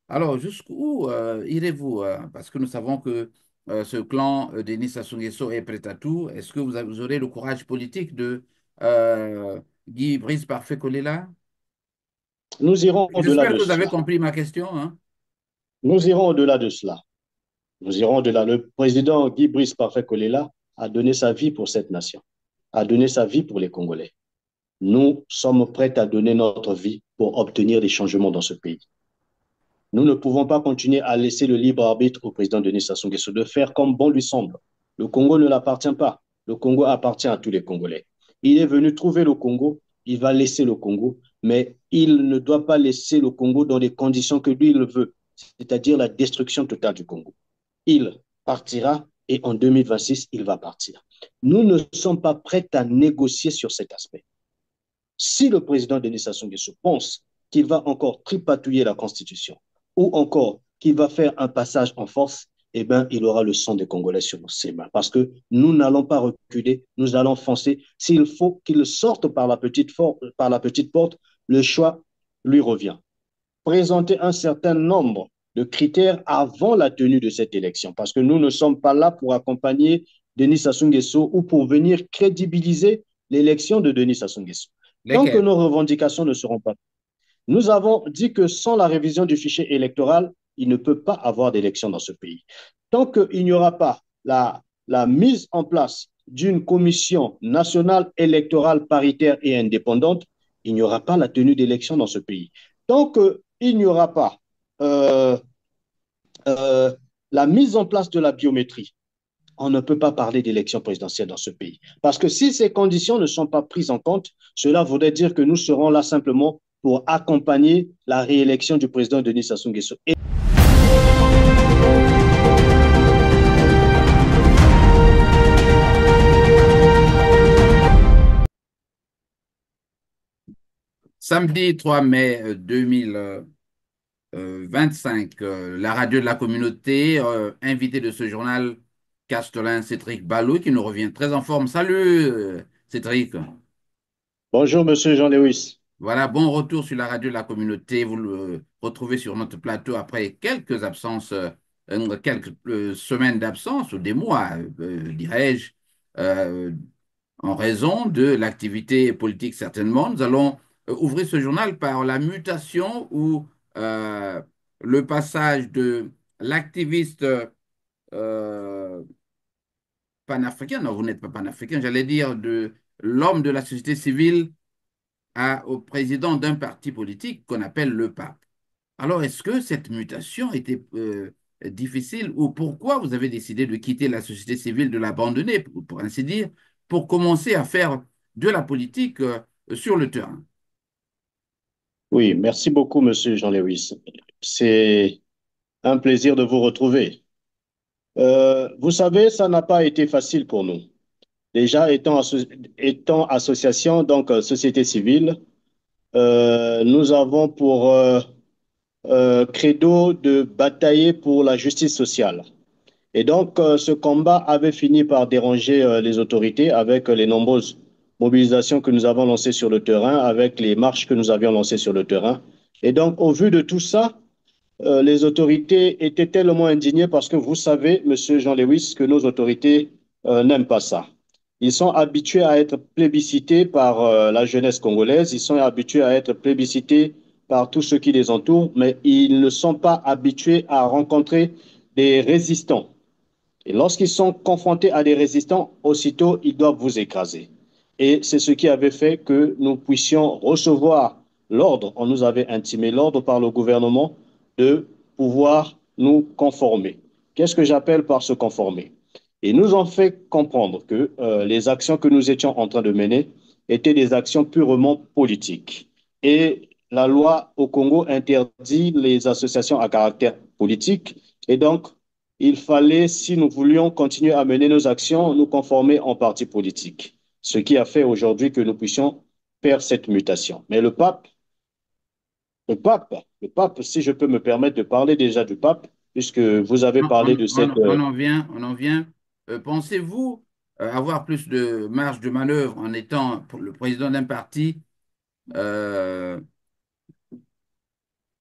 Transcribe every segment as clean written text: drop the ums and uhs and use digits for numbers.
Alors, jusqu'où irez-vous? Parce que nous savons que ce clan Denis Sassou Nguesso est prêt à tout. Est-ce que vous aurez le courage politique de Guy Brice Parfait Kolela? Nous irons au-delà J'espère de que vous avez cela. compris ma question, hein. Nous irons au-delà de cela. Nous irons au-delà. Le président Guy Brice Parfait Kolela a donné sa vie pour cette nation, a donné sa vie pour les Congolais. Nous sommes prêts à donner notre vie pour obtenir des changements dans ce pays. Nous ne pouvons pas continuer à laisser le libre arbitre au président Denis Sassou Nguesso de faire comme bon lui semble. Le Congo ne l'appartient pas. Le Congo appartient à tous les Congolais. Il est venu trouver le Congo, il va laisser le Congo, mais il ne doit pas laisser le Congo dans les conditions que lui il veut, c'est-à-dire la destruction totale du Congo. Il partira et en 2026, il va partir. Nous ne sommes pas prêts à négocier sur cet aspect. Si le président Denis Sassou Nguesso pense qu'il va encore tripatouiller la Constitution ou encore qu'il va faire un passage en force, eh bien, il aura le sang des Congolais sur ses mains. Parce que nous n'allons pas reculer, nous allons foncer. S'il faut qu'il sorte par la petite porte, le choix lui revient. Présenter un certain nombre de critères avant la tenue de cette élection. Parce que nous ne sommes pas là pour accompagner Denis Sassou Nguesso ou pour venir crédibiliser l'élection de Denis Sassou Nguesso. Tant que Lesquels? nos revendications ne seront pas. Nous avons dit que sans la révision du fichier électoral, il ne peut pas avoir d'élection dans ce pays. Tant qu'il n'y aura pas la mise en place d'une commission nationale électorale paritaire et indépendante, il n'y aura pas la tenue d'élection dans ce pays. Tant qu'il n'y aura pas euh, euh, la mise en place de la biométrie, on ne peut pas parler d'élection présidentielle dans ce pays. Parce que si ces conditions ne sont pas prises en compte, cela voudrait dire que nous serons là simplement pour accompagner la réélection du président Denis Sassou Nguesso. Et Samedi 3 mai 2025, la radio de la communauté, invité de ce journal, Castolin Cédric Ballot, qui nous revient très en forme. Salut Cédric. bonjour, monsieur Jean-Lewis. Voilà, bon retour sur la radio de la communauté. Vous le retrouvez sur notre plateau après quelques absences, quelques semaines d'absence ou des mois, dirais-je, euh, en raison de l'activité politique certainement. Nous allons ouvrir ce journal par la mutation ou le passage de l'activiste euh, panafricain, non, vous n'êtes pas panafricain, j'allais dire de l'homme de la société civile au président d'un parti politique qu'on appelle le pape. Alors, est-ce que cette mutation était difficile ou pourquoi vous avez décidé de quitter la société civile, de l'abandonner, pour ainsi dire, pour commencer à faire de la politique sur le terrain? Oui, merci beaucoup, monsieur Jean-Lewis. C'est un plaisir de vous retrouver. Vous savez, ça n'a pas été facile pour nous. Déjà, étant association, donc société civile, nous avons pour credo de batailler pour la justice sociale. Et donc, ce combat avait fini par déranger les autorités avec les nombreuses mobilisations que nous avons lancées sur le terrain, avec les marches que nous avions lancées sur le terrain. Et donc, au vu de tout ça, les autorités étaient tellement indignées parce que vous savez, Monsieur Jean-Lewis, que nos autorités n'aiment pas ça. Ils sont habitués à être plébiscités par la jeunesse congolaise, ils sont habitués à être plébiscités par tous ceux qui les entourent, mais ils ne sont pas habitués à rencontrer des résistants. Et lorsqu'ils sont confrontés à des résistants, aussitôt, ils doivent vous écraser. Et c'est ce qui avait fait que nous puissions recevoir l'ordre, on nous avait intimé l'ordre par le gouvernement de pouvoir nous conformer. Qu'est-ce que j'appelle par se conformer? Et nous ont fait comprendre que les actions que nous étions en train de mener étaient des actions purement politiques. Et la loi au Congo interdit les associations à caractère politique. Et donc, il fallait, si nous voulions continuer à mener nos actions, nous conformer en parti politique. Ce qui a fait aujourd'hui que nous puissions faire cette mutation. Mais le pape, si je peux me permettre de parler déjà du pape, puisque vous avez On, parlé on- de cette... on en vient, on en vient. Pensez-vous avoir plus de marge de manœuvre en étant le président d'un parti euh,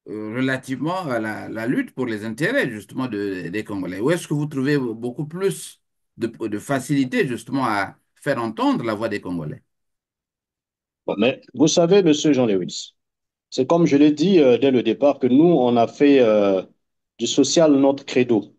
relativement à la lutte pour les intérêts justement des Congolais? Où est-ce que vous trouvez beaucoup plus de facilité justement à faire entendre la voix des Congolais? Bon, mais vous savez, Monsieur Jean-Lewis, c'est comme je l'ai dit dès le départ que nous, on a fait du social notre credo.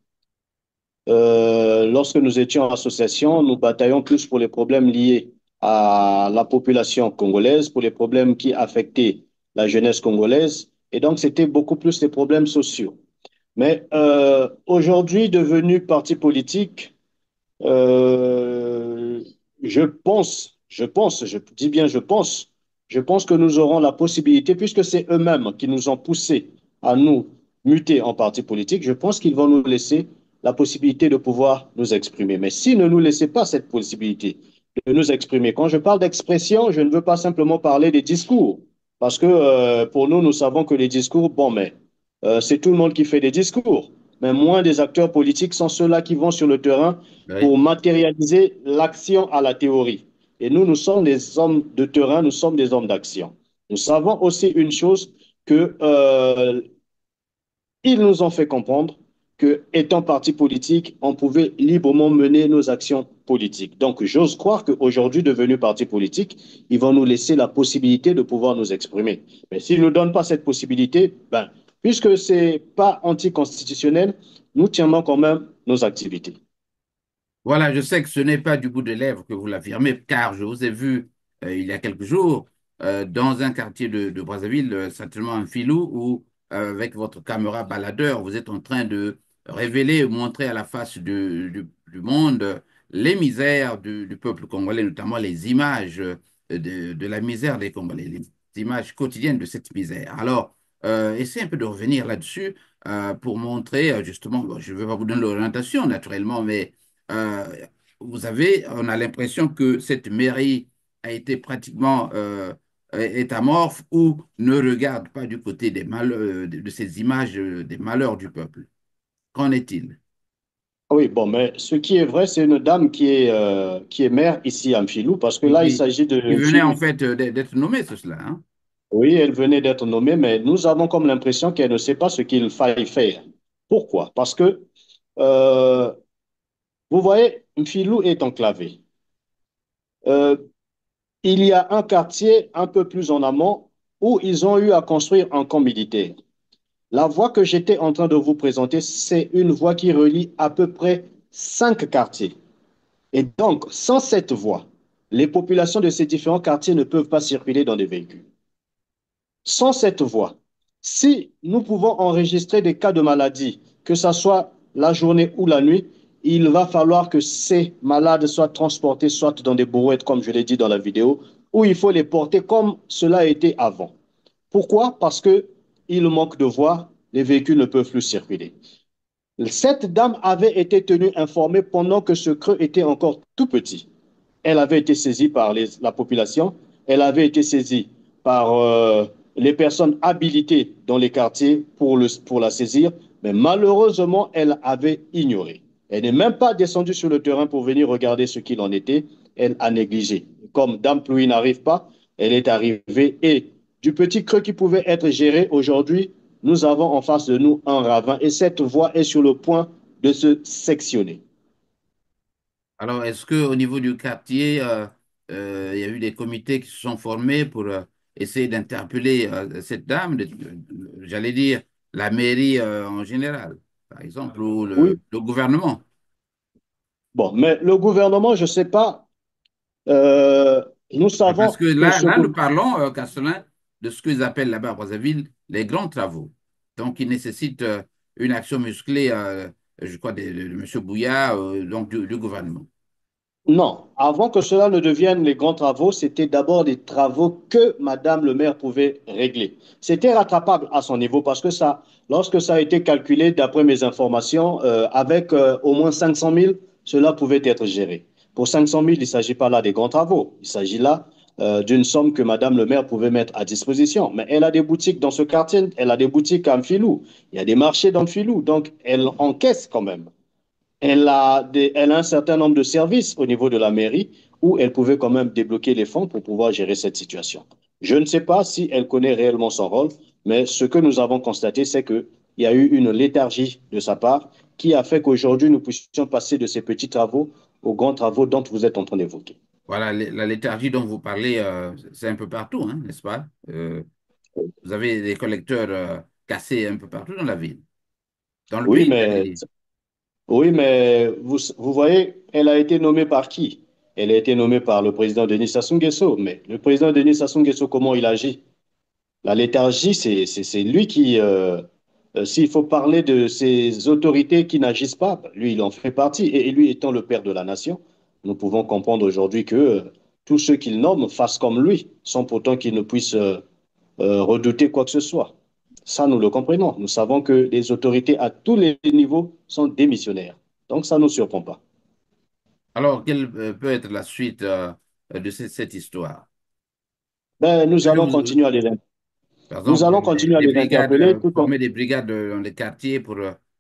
Lorsque nous étions en association, nous bataillons plus pour les problèmes liés à la population congolaise, pour les problèmes qui affectaient la jeunesse congolaise. Et donc, c'était beaucoup plus les problèmes sociaux. Mais aujourd'hui, devenu parti politique, euh, je dis bien je pense que nous aurons la possibilité, puisque c'est eux-mêmes qui nous ont poussés à nous muter en parti politique, je pense qu'ils vont nous laisser la possibilité de pouvoir nous exprimer. Mais s'ils ne nous laissaient pas cette possibilité de nous exprimer, quand je parle d'expression, je ne veux pas simplement parler des discours, parce que pour nous, nous savons que les discours, bon, mais c'est tout le monde qui fait des discours. Mais moins des acteurs politiques sont ceux-là qui vont sur le terrain Oui. pour matérialiser l'action à la théorie. Et nous, nous sommes des hommes de terrain, nous sommes des hommes d'action. Nous savons aussi une chose que ils nous ont fait comprendre que, étant parti politique, on pouvait librement mener nos actions politiques. Donc, j'ose croire qu'aujourd'hui, devenus parti politique, ils vont nous laisser la possibilité de pouvoir nous exprimer. Mais s'ils ne nous donnent pas cette possibilité, ben, puisque ce n'est pas anticonstitutionnel, nous tiendrons quand même nos activités. Voilà, je sais que ce n'est pas du bout des lèvres que vous l'affirmez, car je vous ai vu il y a quelques jours dans un quartier de Brazzaville, certainement un filou, où avec votre caméra baladeur, vous êtes en train de révéler, montrer à la face du monde les misères du peuple congolais, notamment les images de la misère des Congolais, les images quotidiennes de cette misère. Alors, essayez un peu de revenir là-dessus pour montrer justement, bon, je ne vais pas vous donner l'orientation naturellement, mais euh, on a l'impression que cette mairie a été pratiquement étamorphe ou ne regarde pas du côté des de ces images des malheurs du peuple. Qu'en est-il? Oui, bon, mais ce qui est vrai, c'est une dame qui est mère ici à Mfilou, parce que Et là, il s'agit qui d'une venait en fille. fait d'être nommé, c'est cela, hein? Oui, elle venait d'être nommée, mais nous avons comme l'impression qu'elle ne sait pas ce qu'il faille faire. Pourquoi? Parce que, euh, vous voyez, Mfilou est enclavé. Euh, il y a un quartier un peu plus en amont où ils ont eu à construire un camp militaire. La voie que j'étais en train de vous présenter, c'est une voie qui relie à peu près 5 quartiers. Et donc, sans cette voie, les populations de ces différents quartiers ne peuvent pas circuler dans des véhicules. Sans cette voie, si nous pouvons enregistrer des cas de maladie, que ce soit la journée ou la nuit, il va falloir que ces malades soient transportés soit dans des brouettes, comme je l'ai dit dans la vidéo, ou il faut les porter comme cela a été avant. Pourquoi? Parce qu'il manque de voies, les véhicules ne peuvent plus circuler. Cette dame avait été tenue informée pendant que ce creux était encore tout petit. Elle avait été saisie par la population, elle avait été saisie par les personnes habilitées dans les quartiers pour la saisir, mais malheureusement, elle avait ignoré. Elle n'est même pas descendue sur le terrain pour venir regarder ce qu'il en était, elle a négligé. Comme Dame Pluie n'arrive pas, elle est arrivée et du petit creux qui pouvait être géré aujourd'hui, nous avons en face de nous un ravin et cette voie est sur le point de se sectionner. Alors, est-ce qu'au niveau du quartier, il y a eu des comités qui se sont formés pour essayer d'interpeller cette dame, j'allais dire la mairie en général, par exemple, ou Oui, le gouvernement? bon, mais le gouvernement, je ne sais pas, euh, nous Parce savons que que là nous parlons, Castelin, de ce qu'ils appellent là-bas à Brazzaville les grands travaux. Donc, ils nécessitent une action musclée, je crois, de M. Bouya, donc du gouvernement. non, avant que cela ne devienne les grands travaux, c'était d'abord des travaux que Madame le maire pouvait régler. C'était rattrapable à son niveau parce que ça, lorsque ça a été calculé, d'après mes informations, avec au moins 500 000, cela pouvait être géré. Pour 500 000, il ne s'agit pas là des grands travaux. Il s'agit là d'une somme que Madame le maire pouvait mettre à disposition. Mais elle a des boutiques dans ce quartier, elle a des boutiques à Mfilou, il y a des marchés dans Mfilou, donc elle encaisse quand même. Elle a un certain nombre de services au niveau de la mairie où elle pouvait quand même débloquer les fonds pour pouvoir gérer cette situation. Je ne sais pas si elle connaît réellement son rôle, Mais ce que nous avons constaté, c'est qu'il y a eu une léthargie de sa part qui a fait qu'aujourd'hui, nous puissions passer de ces petits travaux aux grands travaux dont vous êtes en train d'évoquer. Voilà, la léthargie dont vous parlez, c'est un peu partout, hein, n'est-ce pas? Vous avez des collecteurs cassés un peu partout dans la ville, dans le Oui, pays, j'allais mais, dire. oui, mais vous voyez, elle a été nommée par qui? Elle a été nommée par le président Denis Sassou Nguesso. Mais le président Denis Sassou Nguesso, comment il agit? La léthargie, c'est lui qui, s'il faut parler de ces autorités qui n'agissent pas, lui, il en fait partie. Et lui étant le père de la nation, nous pouvons comprendre aujourd'hui que tous ceux qu'il nomme fassent comme lui, sans pourtant qu'ils ne puissent redouter quoi que ce soit. Ça, nous le comprenons. Nous savons que les autorités à tous les niveaux sont démissionnaires. Donc, ça ne nous surprend pas. Alors, quelle peut être la suite de cette histoire? Ben, Est-ce que vous, par nous exemple, allons continuer à les les brigades, interpeller tout en. former des brigades dans les quartiers pour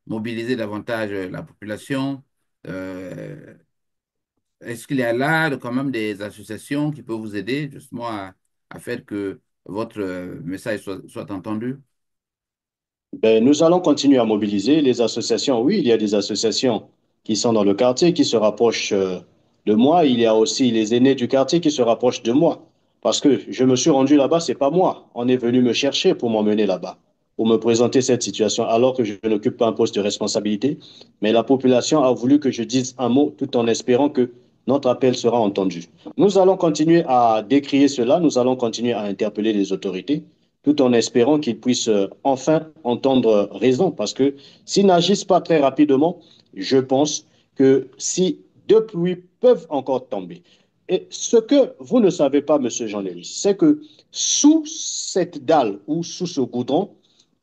mobiliser davantage la population. Euh, Est-ce qu'il y a là quand même des associations qui peuvent vous aider justement à faire que votre message soit entendu? Ben, nous allons continuer à mobiliser les associations. Oui, il y a des associations qui sont dans le quartier, qui se rapprochent de moi. Il y a aussi les aînés du quartier qui se rapprochent de moi. Parce que je me suis rendu là-bas, c'est pas moi. On est venu me chercher pour m'emmener là-bas, pour me présenter cette situation, alors que je n'occupe pas un poste de responsabilité. Mais la population a voulu que je dise un mot tout en espérant que notre appel sera entendu. Nous allons continuer à décrier cela. Nous allons continuer à interpeller les autorités tout en espérant qu'ils puissent enfin entendre raison. Parce que s'ils n'agissent pas très rapidement, je pense que si deux pluies peuvent encore tomber. Et ce que vous ne savez pas, Monsieur Jean-Léry, c'est que sous cette dalle ou sous ce goudron,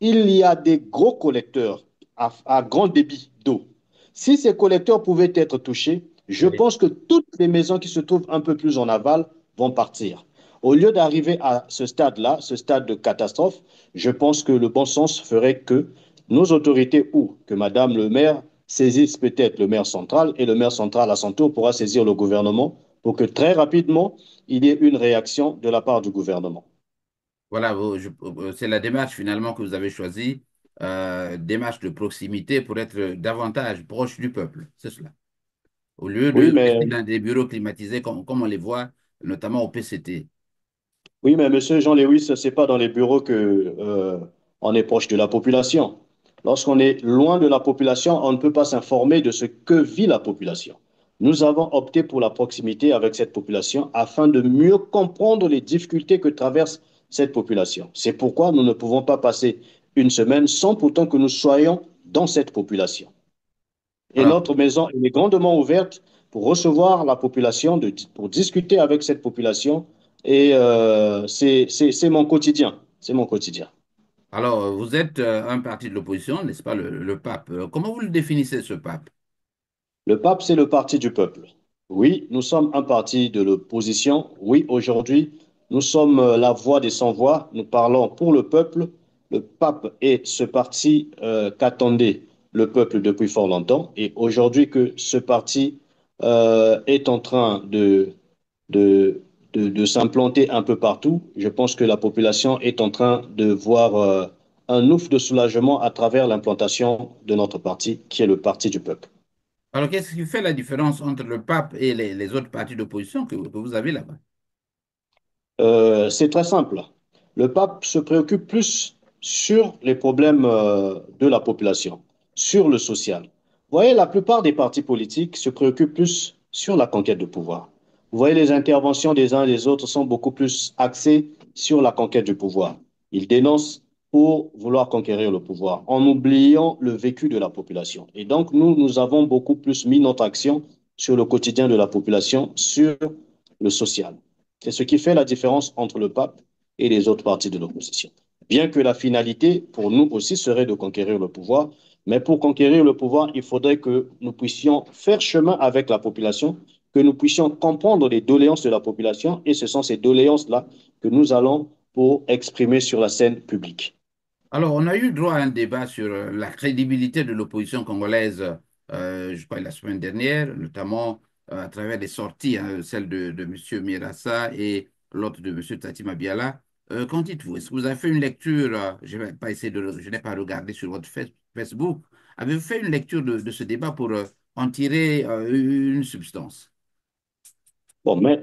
il y a des gros collecteurs à grand débit d'eau. Si ces collecteurs pouvaient être touchés, je Oui. pense que toutes les maisons qui se trouvent un peu plus en aval vont partir. Au lieu d'arriver à ce stade-là, ce stade de catastrophe, je pense que le bon sens ferait que nos autorités ou que Madame le maire saisisse peut-être le maire central et le maire central à son tour pourra saisir le gouvernement pour que très rapidement il y ait une réaction de la part du gouvernement. Voilà, c'est la démarche finalement que vous avez choisie, démarche de proximité pour être davantage proche du peuple, c'est cela. Au lieu Oui, de mais rester dans des bureaux climatisés comme on les voit, notamment au PCT. Oui, mais Monsieur Jean Lewis, c'est pas dans les bureaux que on est proche de la population. Lorsqu'on est loin de la population, on ne peut pas s'informer de ce que vit la population. Nous avons opté pour la proximité avec cette population afin de mieux comprendre les difficultés que traverse cette population. C'est pourquoi nous ne pouvons pas passer une semaine sans pourtant que nous soyons dans cette population. Et Alors, notre maison elle est grandement ouverte pour recevoir la population, pour discuter avec cette population. Et c'est mon quotidien. C'est mon quotidien. alors, vous êtes un parti de l'opposition, n'est-ce pas, le pape. Comment vous le définissez, ce pape? Le pape, c'est le parti du peuple. Oui, nous sommes un parti de l'opposition. Oui, aujourd'hui, nous sommes la voix des sans-voix. Nous parlons pour le peuple. Le pape est ce parti qu'attendait le peuple depuis fort longtemps. Et aujourd'hui que ce parti est en train de, de s'implanter un peu partout, je pense que la population est en train de voir un ouf de soulagement à travers l'implantation de notre parti, qui est le parti du peuple. Alors, qu'est-ce qui fait la différence entre le pape et les autres partis d'opposition que vous avez là-bas? C'est très simple. Le pape se préoccupe plus sur les problèmes de la population, sur le social. Vous voyez, la plupart des partis politiques se préoccupent plus sur la conquête de pouvoir. Vous voyez, les interventions des uns et des autres sont beaucoup plus axées sur la conquête du pouvoir. Ils dénoncent pour vouloir conquérir le pouvoir, en oubliant le vécu de la population. Et donc, nous avons beaucoup plus mis notre action sur le quotidien de la population, sur le social. C'est ce qui fait la différence entre le pape et les autres partis de l'opposition. Bien que la finalité, pour nous aussi, serait de conquérir le pouvoir, mais pour conquérir le pouvoir, il faudrait que nous puissions faire chemin avec la population, que nous puissions comprendre les doléances de la population, et ce sont ces doléances-là que nous allons pour exprimer sur la scène publique. Alors, on a eu droit à un débat sur la crédibilité de l'opposition congolaise, je crois, la semaine dernière, notamment à travers des sorties, hein, celle de M. Mirassa et l'autre de M. Tati Mabiala. Qu'en dites-vous? Est-ce que vous avez fait une lecture, je vais pas essayer je n'ai pas regardé sur votre Facebook, avez-vous fait une lecture de ce débat pour en tirer une substance? Bon, mais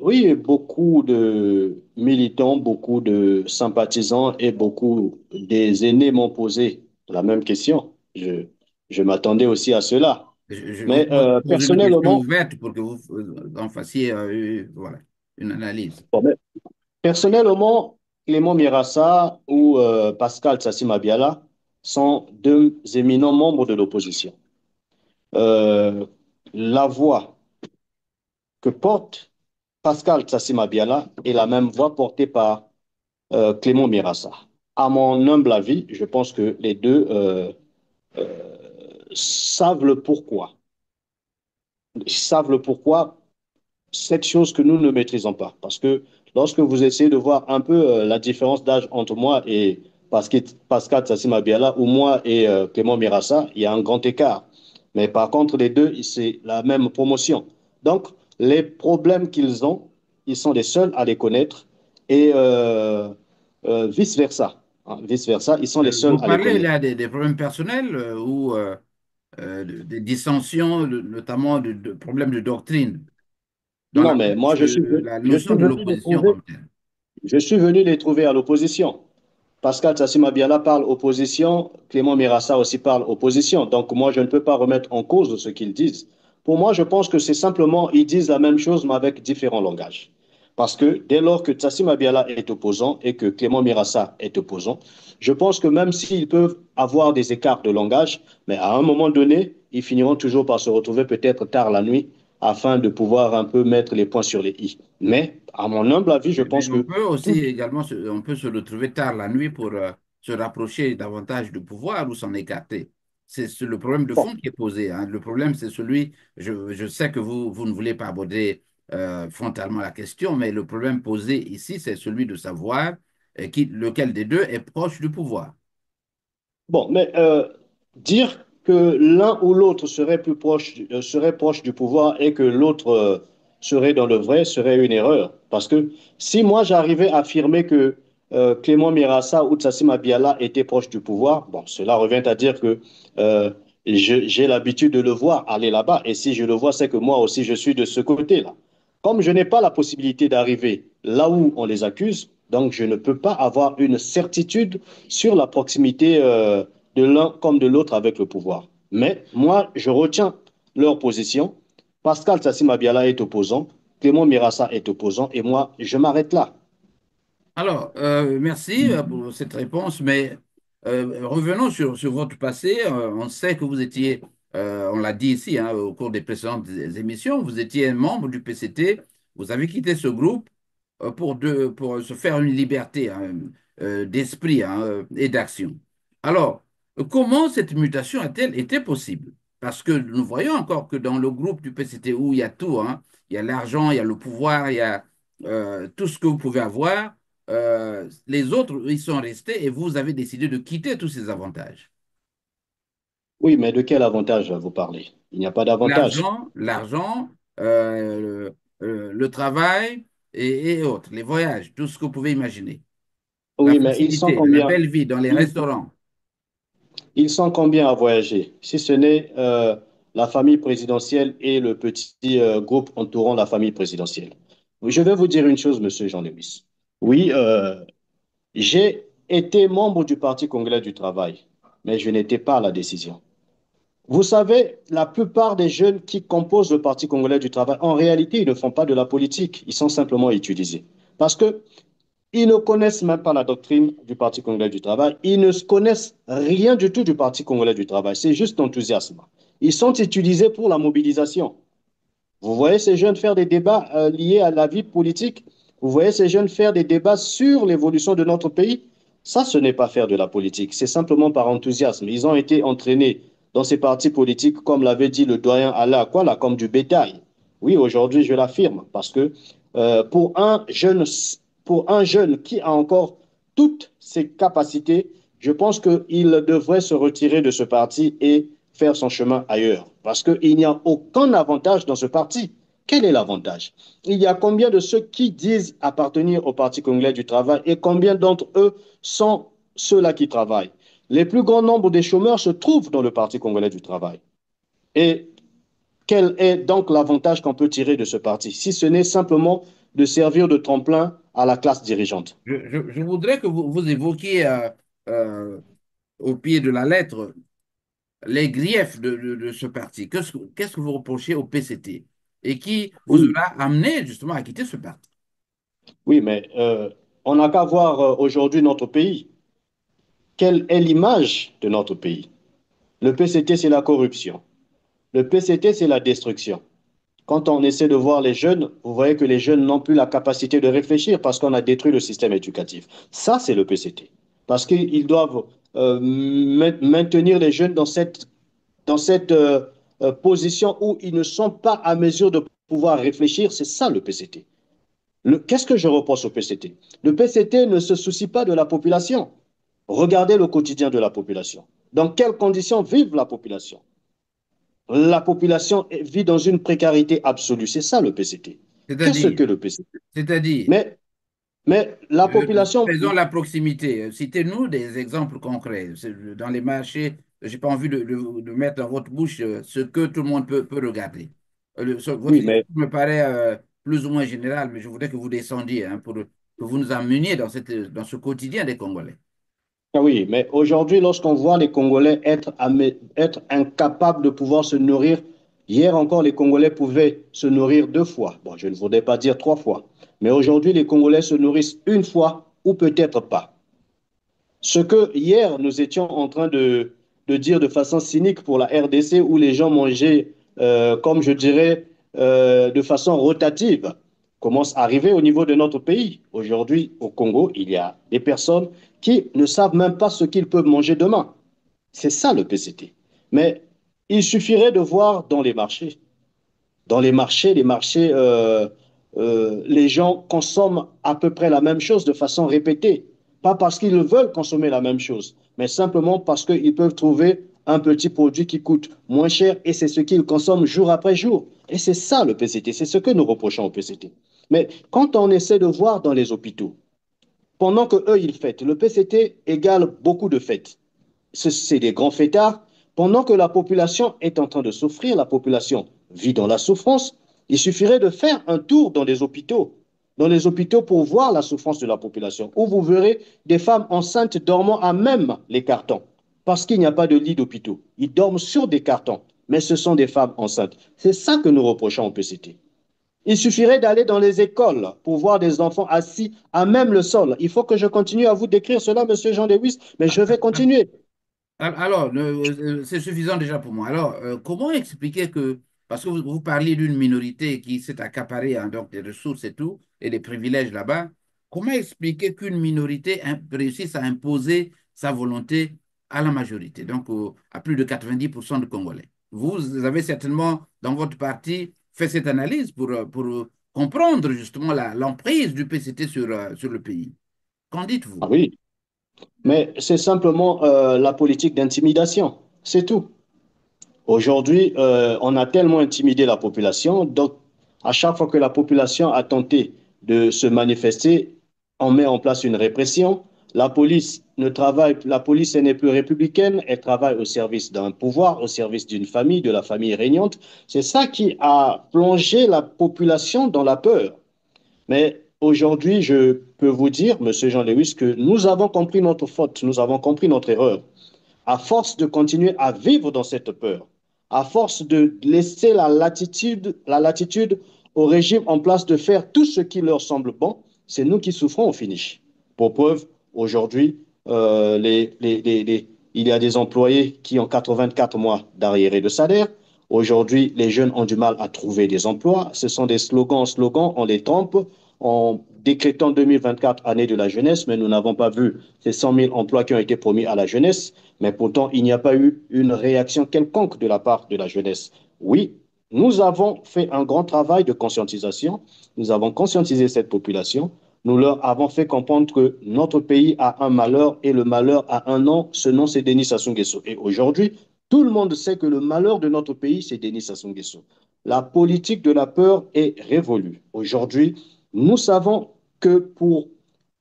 oui, beaucoup de militants, beaucoup de sympathisants et beaucoup des aînés m'ont posé la même question. Je m'attendais aussi à cela. Je vous Mais pose une question personnellement, ouverte pour que vous en fassiez voilà, une analyse. bon, mais personnellement, Clément Mirassa ou Pascal Tsassi Mabiala sont deux éminents membres de l'opposition. Euh, la voix que porte Pascal Tsassi Mabiala est la même voix portée par Clément Mirassa. À mon humble avis, je pense que les deux savent le pourquoi. Ils savent le pourquoi cette chose que nous ne maîtrisons pas. Parce que lorsque vous essayez de voir un peu la différence d'âge entre moi et Pascal Tsassi Mabiala ou moi et Clément Mirassa, il y a un grand écart. Mais par contre, les deux, c'est la même promotion. Donc, les problèmes qu'ils ont, ils sont les seuls à les connaître et vice-versa. Hein, vice-versa, ils sont les seuls Vous à les parlez, il y connaître. a des problèmes personnels ou des dissensions, notamment de problèmes de doctrine dans Non, mais moi, la je notion suis de venu les l'opposition trouver. comme telle. Je suis venu les trouver à l'opposition. Pascal Tassima Biala parle opposition, Clément Mirassa aussi parle opposition. Donc moi, je ne peux pas remettre en cause ce qu'ils disent. Pour moi, je pense que c'est simplement, ils disent la même chose, mais avec différents langages. Parce que dès lors que Tassima Biala est opposant et que Clément Mirassa est opposant, je pense que même s'ils peuvent avoir des écarts de langage, mais à un moment donné, ils finiront toujours par se retrouver peut-être tard la nuit afin de pouvoir un peu mettre les points sur les i. Mais à mon humble avis, je Mais pense on que peut aussi tout. également, on peut se retrouver tard la nuit pour se rapprocher davantage du pouvoir ou s'en écarter. C'est le problème de Bon, fond qui est posé, hein. Le problème, c'est celui, je sais que vous ne voulez pas aborder frontalement la question, mais le problème posé ici, c'est celui de savoir lequel des deux est proche du pouvoir. bon, mais dire que l'un ou l'autre serait proche du pouvoir et que l'autre serait dans le vrai serait une erreur. Parce que si moi j'arrivais à affirmer que Clément Mirassa ou Tsassim Abiala étaient proches du pouvoir, bon, cela revient à dire que euh, j'ai l'habitude de le voir aller là-bas. Et si je le vois, c'est que moi aussi je suis de ce côté-là. Comme je n'ai pas la possibilité d'arriver là où on les accuse, donc je ne peux pas avoir une certitude sur la proximité de l'un comme de l'autre avec le pouvoir. Mais moi, je retiens leur position. Pascal Tassim Abiala est opposant, Clément Mirassa est opposant, et moi, je m'arrête là. Alors, merci pour cette réponse, mais revenons sur votre passé. On sait que vous étiez, on l'a dit ici, hein, au cours des précédentes émissions, vous étiez un membre du PCT. Vous avez quitté ce groupe pour se faire une liberté, hein, d'esprit, hein, et d'action. Alors, comment cette mutation a-t-elle été possible? Parce que nous voyons encore que dans le groupe du PCT où il y a tout, hein, il y a l'argent, il y a le pouvoir, il y a tout ce que vous pouvez avoir, les autres, ils sont restés et vous avez décidé de quitter tous ces avantages. Oui, mais de quel avantage vous parlez? Il n'y a pas d'avantage. L'argent, le travail et autres, les voyages, tout ce que vous pouvez imaginer. La Oui, mais facilité, la belle vie dans les ils, restaurants. ils sont combien à voyager? Si ce n'est la famille présidentielle et le petit groupe entourant la famille présidentielle. Oui, je vais vous dire une chose, monsieur Jean-Louis. Oui, j'ai été membre du Parti congolais du travail, mais je n'étais pas à la décision. Vous savez, la plupart des jeunes qui composent le Parti congolais du travail, en réalité, ils ne font pas de la politique, ils sont simplement utilisés. Parce que ils ne connaissent même pas la doctrine du Parti congolais du travail, ils ne connaissent rien du tout du Parti congolais du travail, c'est juste l'enthousiasme. Ils sont utilisés pour la mobilisation. Vous voyez ces jeunes faire des débats liés à la vie politique. Vous voyez ces jeunes faire des débats sur l'évolution de notre pays. Ça, ce n'est pas faire de la politique. C'est simplement par enthousiasme. Ils ont été entraînés dans ces partis politiques, comme l'avait dit le doyen Alain Aquala, comme du bétail. Oui, aujourd'hui, je l'affirme, parce que pour pour un jeune qui a encore toutes ses capacités, je pense qu'il devrait se retirer de ce parti et faire son chemin ailleurs. Parce qu'il n'y a aucun avantage dans ce parti. Quel est l'avantage? Il y a combien de ceux qui disent appartenir au Parti congolais du travail et combien d'entre eux sont ceux-là qui travaillent? Les plus grands nombres des chômeurs se trouvent dans le Parti congolais du travail. Et quel est donc l'avantage qu'on peut tirer de ce parti, si ce n'est simplement de servir de tremplin à la classe dirigeante? Je voudrais que vous évoquiez euh, au pied de la lettre les griefs de ce parti. Qu'est-ce que vous reprochez au PCT et qui vous Oui, aura amené justement à quitter ce parti? oui, mais on n'a qu'à voir aujourd'hui notre pays. Quelle est l'image de notre pays? Le PCT, c'est la corruption. Le PCT, c'est la destruction. Quand on essaie de voir les jeunes, vous voyez que les jeunes n'ont plus la capacité de réfléchir parce qu'on a détruit le système éducatif. Ça, c'est le PCT. Parce qu'ils doivent maintenir les jeunes dans cette position où ils ne sont pas à mesure de pouvoir réfléchir. C'est ça le PCT. Qu'est-ce que je reproche au PCT? Le PCT ne se soucie pas de la population. Regardez le quotidien de la population. Dans quelles conditions vit la population? La population vit dans une précarité absolue. C'est ça le PCT. Qu'est-ce C'est-à-dire, que le PCT? c'est-à-dire, Mais, mais la population, faisons la proximité. Citez-nous des exemples concrets. Dans les marchés, je n'ai pas envie de mettre dans votre bouche ce que tout le monde peut regarder. Votre oui, exemple mais me paraît plus ou moins général, mais je voudrais que vous descendiez hein, pour que vous nous ameniez dans ce quotidien des Congolais. ah oui, mais aujourd'hui, lorsqu'on voit les Congolais être incapables de pouvoir se nourrir, hier encore, les Congolais pouvaient se nourrir deux fois. Bon, je ne voudrais pas dire trois fois, mais aujourd'hui, les Congolais se nourrissent une fois ou peut-être pas. Ce que hier nous étions en train de dire de façon cynique pour la RDC, où les gens mangeaient, comme je dirais, de façon rotative, commence à arriver au niveau de notre pays. Aujourd'hui, au Congo, il y a des personnes qui ne savent même pas ce qu'ils peuvent manger demain. C'est ça le PCT. Mais il suffirait de voir dans les marchés. Dans les marchés, les gens consomment à peu près la même chose de façon répétée. Pas parce qu'ils veulent consommer la même chose, mais simplement parce qu'ils peuvent trouver un petit produit qui coûte moins cher et c'est ce qu'ils consomment jour après jour. Et c'est ça le PCT, c'est ce que nous reprochons au PCT. Mais quand on essaie de voir dans les hôpitaux, pendant que eux ils fêtent, le PCT égale beaucoup de fêtes. C'est des grands fêtards. Pendant que la population est en train de souffrir, la population vit dans la souffrance, il suffirait de faire un tour dans les hôpitaux pour voir la souffrance de la population, où vous verrez des femmes enceintes dormant à même les cartons, parce qu'il n'y a pas de lit d'hôpitaux. Ils dorment sur des cartons, mais ce sont des femmes enceintes. C'est ça que nous reprochons au PCT. Il suffirait d'aller dans les écoles pour voir des enfants assis à même le sol. Il faut que je continue à vous décrire cela, Monsieur Jean Lewis, mais je vais continuer. Alors, c'est suffisant déjà pour moi. Alors, comment expliquer que, parce que vous parliez d'une minorité qui s'est accaparée hein, donc des ressources et tout, et des privilèges là-bas, comment expliquer qu'une minorité réussisse à imposer sa volonté à la majorité, donc à plus de 90% de Congolais? Vous avez certainement, dans votre parti, fait cette analyse pour comprendre justement l'emprise du PCT sur le pays. Qu'en dites-vous? Ah oui, mais c'est simplement la politique d'intimidation. C'est tout. Aujourd'hui, on a tellement intimidé la population, donc à chaque fois que la population a tenté de se manifester, on met en place une répression. La police elle n'est plus républicaine, elle travaille au service d'un pouvoir, au service d'une famille, de la famille régnante. C'est ça qui a plongé la population dans la peur. Mais aujourd'hui, je peux vous dire, Monsieur Jean Lewis, que nous avons compris notre faute, nous avons compris notre erreur. À force de continuer à vivre dans cette peur, à force de laisser la latitude au régime en place de faire tout ce qui leur semble bon, c'est nous qui souffrons au finish. Pour preuve, aujourd'hui, il y a des employés qui ont 84 mois d'arriérés de salaire. Aujourd'hui, les jeunes ont du mal à trouver des emplois. Ce sont des slogans, on les trompe en décrétant 2024 année de la jeunesse, mais nous n'avons pas vu ces 100 000 emplois qui ont été promis à la jeunesse. Mais pourtant, il n'y a pas eu une réaction quelconque de la part de la jeunesse. Oui, nous avons fait un grand travail de conscientisation. Nous avons conscientisé cette population. Nous leur avons fait comprendre que notre pays a un malheur et le malheur a un nom. Ce nom, c'est Denis Sassou Nguesso. Et aujourd'hui, tout le monde sait que le malheur de notre pays, c'est Denis Sassou Nguesso. la politique de la peur est révolue. Aujourd'hui, nous savons que pour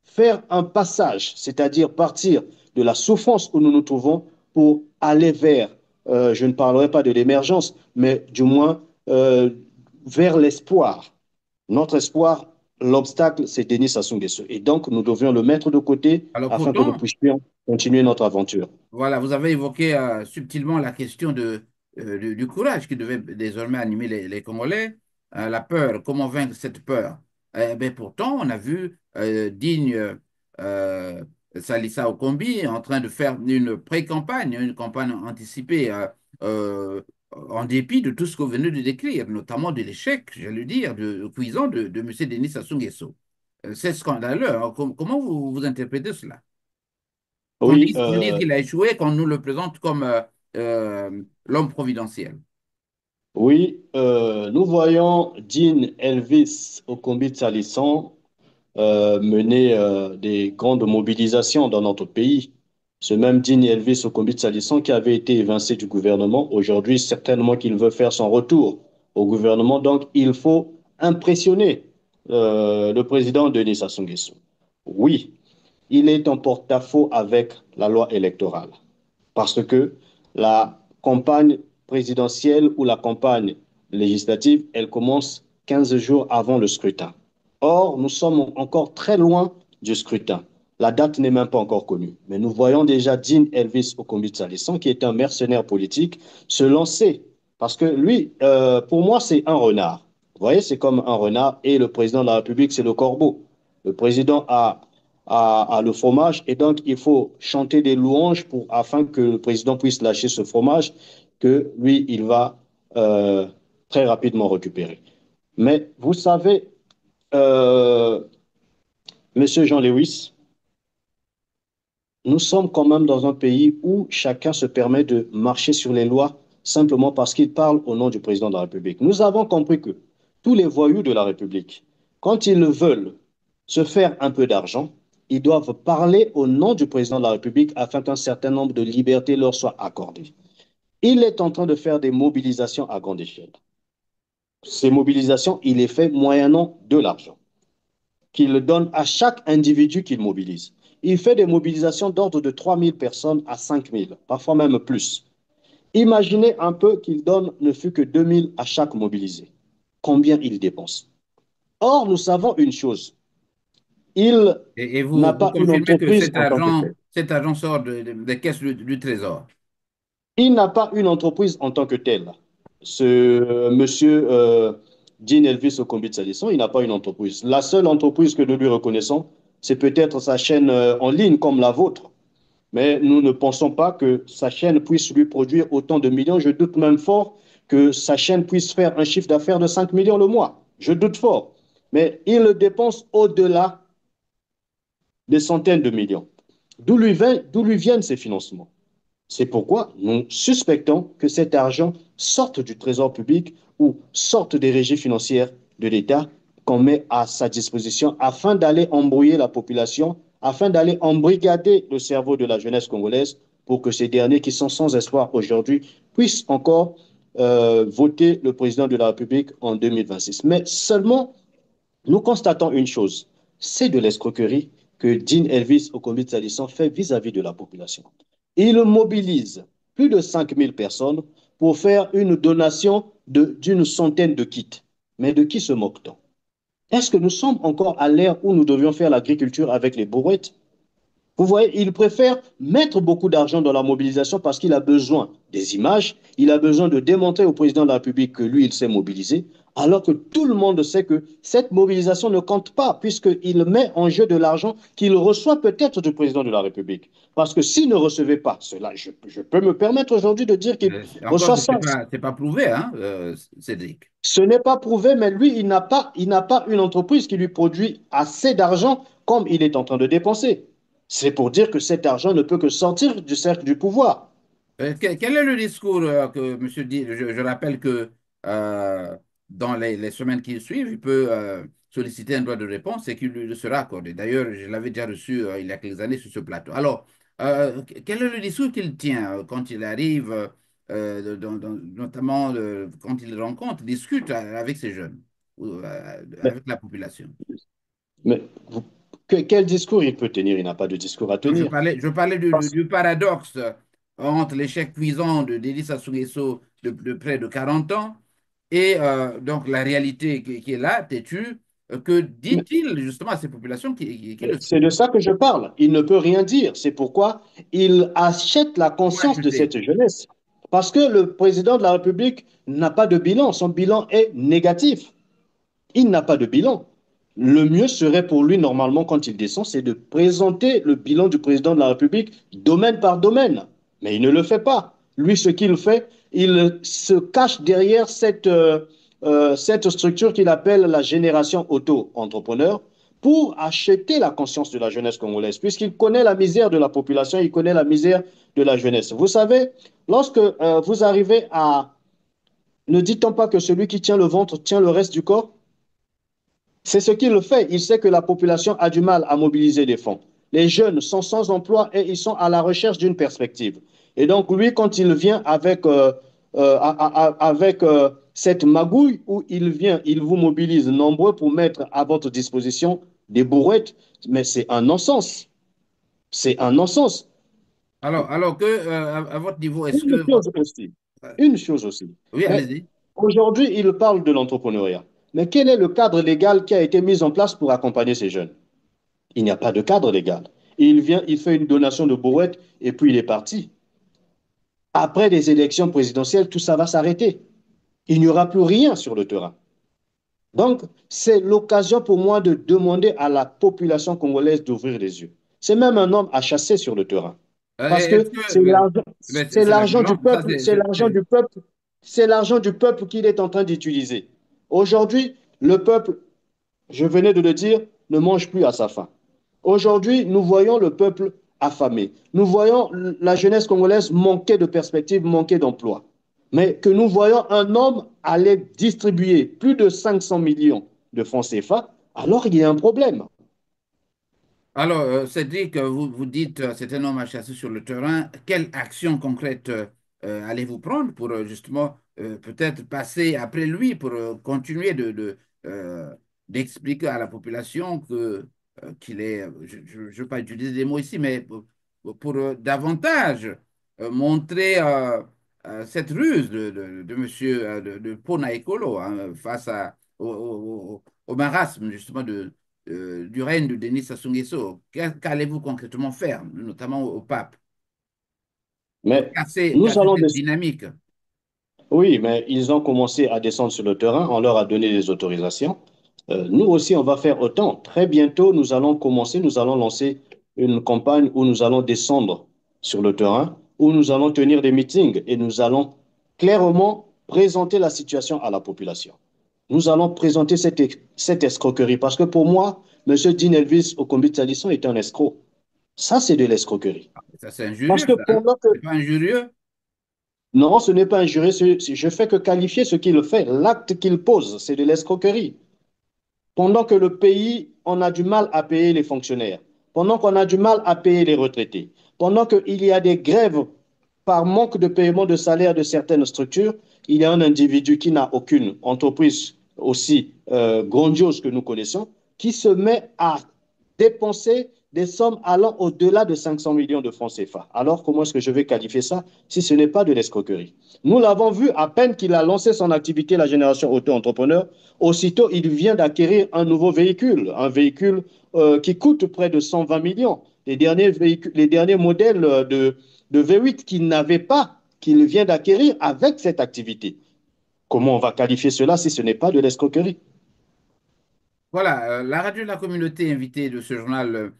faire un passage, c'est-à-dire partir de la souffrance où nous nous trouvons pour aller vers, je ne parlerai pas de l'émergence, mais du moins vers l'espoir. Notre espoir, l'obstacle, c'est Denis Sassou Nguesso. Et donc, nous devions le mettre de côté Alors afin que nous pourtant, puissions continuer notre aventure. voilà, vous avez évoqué subtilement la question du courage qui devait désormais animer les Congolais, la peur, comment vaincre cette peur. Ben, pourtant, on a vu Digne Salissa Okombi en train de faire une pré-campagne, une campagne anticipée, en dépit de tout ce que vous venez de décrire, notamment de l'échec, j'allais dire, cuisant de M. Denis Sassou Nguesso. C'est scandaleux, hein. Comment vous interprétez cela? Oui, Qu'on dise qu'il a échoué, qu'on nous le présente comme l'homme providentiel. oui, nous voyons Dean Elvis Okombi Salisson mener des grandes mobilisations dans notre pays. Ce même Dean Elvis Okombi Salisson qui avait été évincé du gouvernement, aujourd'hui, certainement qu'il veut faire son retour au gouvernement. Donc, il faut impressionner le président Denis Sassou Nguesso. Oui, il est en porte-à-faux avec la loi électorale parce que la campagne présidentielle ou la campagne législative, elle commence 15 jours avant le scrutin. Or, nous sommes encore très loin du scrutin. La date n'est même pas encore connue. Mais nous voyons déjà Dean Elvis Okombitsa-Lisson, qui est un mercenaire politique, se lancer. Parce que lui, pour moi, c'est un renard. Vous voyez, c'est comme un renard et le président de la République, c'est le corbeau. Le président a le fromage et donc il faut chanter des louanges afin que le président puisse lâcher ce fromage que lui, il va euh, très rapidement récupérer. Mais vous savez, euh, Monsieur Jean Lewis, nous sommes quand même dans un pays où chacun se permet de marcher sur les lois simplement parce qu'il parle au nom du président de la République. Nous avons compris que tous les voyous de la République, quand ils veulent se faire un peu d'argent, ils doivent parler au nom du président de la République afin qu'un certain nombre de libertés leur soient accordées. Il est en train de faire des mobilisations à grande échelle. Ces mobilisations, il les fait moyennant de l'argent qu'il donne à chaque individu qu'il mobilise. Il fait des mobilisations d'ordre de 3 000 personnes à 5 000, parfois même plus. Imaginez un peu qu'il donne ne fût que 2 000 à chaque mobilisé. Combien il dépense? Or, nous savons une chose. Il Et n'a vous pas une confirmez que entreprise en tant que telle. cet argent sort des caisses du Trésor. Il n'a pas une entreprise en tant que telle. Ce monsieur Jean Elvis Okombitsa-Lisson, il n'a pas une entreprise. La seule entreprise que nous lui reconnaissons, c'est peut-être sa chaîne en ligne comme la vôtre. Mais nous ne pensons pas que sa chaîne puisse lui produire autant de millions. Je doute même fort que sa chaîne puisse faire un chiffre d'affaires de 5 millions le mois. Je doute fort. Mais il dépense au-delà des centaines de millions. D'où lui viennent ces financements? C'est pourquoi nous suspectons que cet argent sorte du trésor public ou sorte des régies financières de l'État qu'on met à sa disposition afin d'aller embrouiller la population, afin d'aller embrigader le cerveau de la jeunesse congolaise pour que ces derniers qui sont sans espoir aujourd'hui puissent encore voter le président de la République en 2026. Mais seulement, nous constatons une chose, c'est de l'escroquerie que Dean Elvis Okombitsa-Lisson fait vis-à-vis de la population. Il mobilise plus de 5 000 personnes pour faire une donation d'une centaine de kits. Mais de qui se moque-t-on? Est-ce que nous sommes encore à l'ère où nous devions faire l'agriculture avec les bourrettes? Vous voyez, il préfère mettre beaucoup d'argent dans la mobilisation parce qu'il a besoin des images, il a besoin de démontrer au président de la République que lui, il s'est mobilisé, alors que tout le monde sait que cette mobilisation ne compte pas puisqu'il met en jeu de l'argent qu'il reçoit peut-être du président de la République. Parce que s'il ne recevait pas cela, je peux me permettre aujourd'hui de dire qu'il Encore reçoit que ça. c'est pas prouvé, hein, Cédric. Ce n'est pas prouvé, mais lui, il n'a pas une entreprise qui lui produit assez d'argent comme il est en train de dépenser. C'est pour dire que cet argent ne peut que sortir du cercle du pouvoir. Quel est le discours que Monsieur dit? Je rappelle que euh, dans les semaines qui suivent, il peut solliciter un droit de réponse et qu'il lui sera accordé. D'ailleurs, je l'avais déjà reçu il y a quelques années sur ce plateau. Alors, quel est le discours qu'il tient quand il arrive notamment quand il rencontre, discute avec ces jeunes, ou, Mais, avec la population. mais quel discours il peut tenir? Il n'a pas de discours à Non, tenir. je parlais Parce- du paradoxe entre l'échec cuisant de Denis Sassou Nguesso de près de 40 ans et donc la réalité qui est là, têtue, que mais dit-il justement à ces populations qui le c'est de suivent? ça que je parle. Il ne peut rien dire. C'est pourquoi il achète la Pour conscience de acheter. cette jeunesse. Parce que le président de la République n'a pas de bilan. Son bilan est négatif. Il n'a pas de bilan. Le mieux serait pour lui, normalement, quand il descend, c'est de présenter le bilan du président de la République domaine par domaine. Mais il ne le fait pas. Lui, ce qu'il fait, il se cache derrière cette structure qu'il appelle la génération auto-entrepreneur pour acheter la conscience de la jeunesse congolaise, puisqu'il connaît la misère de la population, il connaît la misère de la jeunesse. Vous savez, lorsque vous arrivez à... Ne dit-on pas que celui qui tient le ventre tient le reste du corps? C'est ce qu'il fait. Il sait que la population a du mal à mobiliser des fonds. Les jeunes sont sans emploi et ils sont à la recherche d'une perspective. Et donc, lui, quand il vient avec cette magouille où il vient, il vous mobilise nombreux pour mettre à votre disposition des bourrettes, mais c'est un non-sens. C'est un non-sens. Alors que, à votre niveau, est-ce Une que chose aussi. euh, Une chose aussi. oui, Mais allez-y. aujourd'hui, il parle de l'entrepreneuriat. Mais quel est le cadre légal qui a été mis en place pour accompagner ces jeunes? Il n'y a pas de cadre légal. Il vient, il fait une donation de brouette et puis il est parti. Après les élections présidentielles, tout ça va s'arrêter. Il n'y aura plus rien sur le terrain. Donc, c'est l'occasion pour moi de demander à la population congolaise d'ouvrir les yeux. C'est même un homme à chasser sur le terrain. Parce Est-ce que que c'est c'est la l'argent du violence, ça peuple, c'est l'argent du peuple, c'est l'argent du peuple qu'il est en train d'utiliser. Aujourd'hui, le peuple, je venais de le dire, ne mange plus à sa faim. Aujourd'hui, nous voyons le peuple affamé. Nous voyons la jeunesse congolaise manquer de perspectives, manquer d'emplois. Mais que nous voyons un homme aller distribuer plus de 500 millions de francs CFA, alors il y a un problème. Alors, Cédric, vous dites c'est un homme à chasser sur le terrain. Quelle action concrète allez-vous prendre pour justement peut-être passer après lui pour continuer d'expliquer à la population que qu'il est, je ne veux pas utiliser des mots ici, mais pour, davantage montrer cette ruse de monsieur de Pona Ekolo hein, face au marasme justement du règne de Denis Sassou Nguesso. Qu'allez-vous concrètement faire, notamment au pape, pour Mais nous casser allons, cette dynamique? oui, mais ils ont commencé à descendre sur le terrain, on leur a donné des autorisations. Nous aussi, on va faire autant. Très bientôt, nous allons commencer, nous allons lancer une campagne où nous allons descendre sur le terrain, où nous allons tenir des meetings et nous allons clairement présenter la situation à la population. Nous allons présenter cette escroquerie parce que pour moi, M. Dean Elvis Okombit-Salisson est un escroc. Ça, c'est de l'escroquerie. Ça, c'est Parce injurieux, que ça, hein? pendant que C'est pas injurieux? non, ce n'est pas injurier, je fais que qualifier ce qu'il fait. L'acte qu'il pose, c'est de l'escroquerie. Pendant que le pays, on a du mal à payer les fonctionnaires, pendant qu'on a du mal à payer les retraités, pendant qu'il y a des grèves par manque de paiement de salaire de certaines structures, il y a un individu qui n'a aucune entreprise aussi grandiose que nous connaissons, qui se met à dépenser des sommes allant au-delà de 500 millions de francs CFA. Alors, comment est-ce que je vais qualifier ça si ce n'est pas de l'escroquerie? Nous l'avons vu à peine qu'il a lancé son activité, la génération auto-entrepreneur. Aussitôt, il vient d'acquérir un nouveau véhicule, un véhicule qui coûte près de 120 millions. Les derniers modèles de V8 qu'il n'avait pas, qu'il vient d'acquérir avec cette activité. Comment on va qualifier cela si ce n'est pas de l'escroquerie? Voilà, la radio de la communauté invitée de ce journal,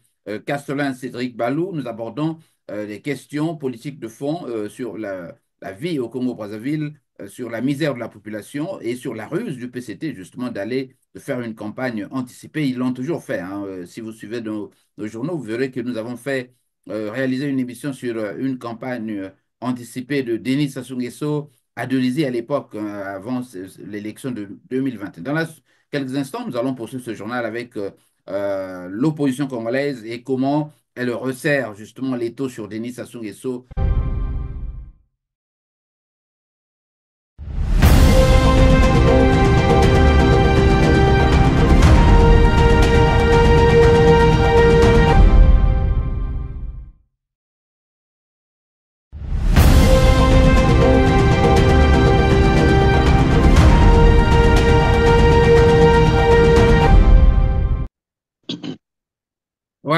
Castellan Cédric Balou, nous abordons les questions politiques de fond sur la vie au Congo-Brazzaville, sur la misère de la population et sur la ruse du PCT, justement, de faire une campagne anticipée. Ils l'ont toujours fait, hein. Si vous suivez nos journaux, vous verrez que nous avons fait réaliser une émission sur une campagne anticipée de Denis Sassou Nguesso à Delizy à l'époque, avant l'élection de 2020. Dans quelques instants, nous allons poursuivre ce journal avec l'opposition congolaise et comment elle resserre justement l'étau sur Denis Sassou Nguesso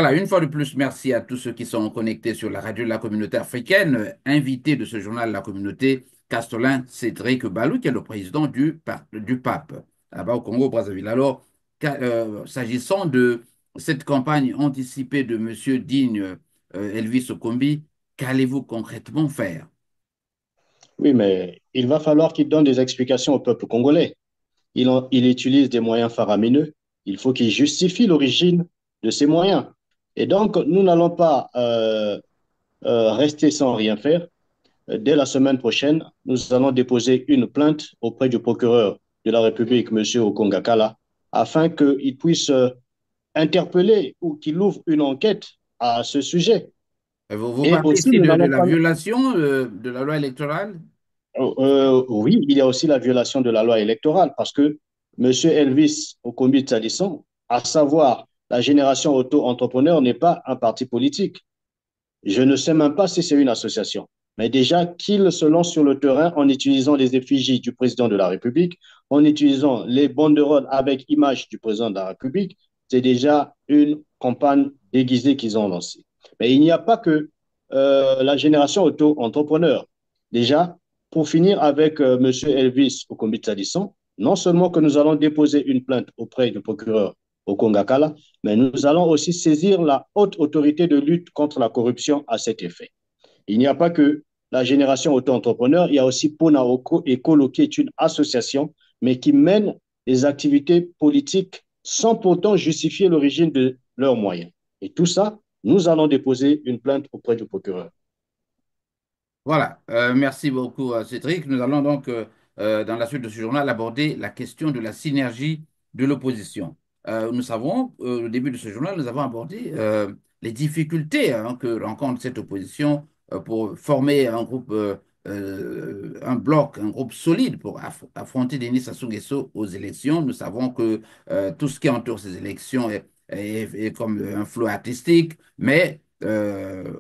Voilà, une fois de plus, merci à tous ceux qui sont connectés sur la radio de la communauté africaine. Invité de ce journal de la communauté, Castolin Cédric Balou, qui est le président du PAP, là-bas au Congo-Brazzaville. Alors, s'agissant de cette campagne anticipée de M. Digne Elvis Okombi, qu'allez-vous concrètement faire? Oui, mais il va falloir qu'il donne des explications au peuple congolais. Il utilise des moyens faramineux. Il faut qu'il justifie l'origine de ces moyens. Et donc, nous n'allons pas rester sans rien faire. Dès la semaine prochaine, nous allons déposer une plainte auprès du procureur de la République, M. Okongakala, afin qu'il puisse interpeller ou qu'il ouvre une enquête à ce sujet. Vous Et parlez aussi, ici nous de n'allons la pas. violation de la loi électorale? Oui, il y a aussi la violation de la loi électorale parce que M. Elvis Okombi Talisson, à savoir la génération auto-entrepreneur, n'est pas un parti politique. Je ne sais même pas si c'est une association. Mais déjà qu'il se lance sur le terrain en utilisant les effigies du président de la République, en utilisant les banderoles avec image du président de la République, c'est déjà une campagne déguisée qu'ils ont lancée. Mais il n'y a pas que la génération auto-entrepreneur. Déjà, pour finir avec M. Elvis Okombitsalisson, non seulement que nous allons déposer une plainte auprès du procureur Okongakala, mais nous allons aussi saisir la haute autorité de lutte contre la corruption à cet effet. Il n'y a pas que la génération auto-entrepreneur, il y a aussi Pona Ecolo, qui est une association, mais qui mène des activités politiques sans pourtant justifier l'origine de leurs moyens. Et tout ça, nous allons déposer une plainte auprès du procureur. Voilà, merci beaucoup Cédric. Nous allons donc, dans la suite de ce journal, aborder la question de la synergie de l'opposition. Nous savons, au début de ce journal, nous avons abordé les difficultés hein, que rencontre cette opposition pour former un groupe, un bloc, un groupe solide pour affronter Denis Sassou Nguesso aux élections. Nous savons que tout ce qui entoure ces élections est comme un flou artistique, mais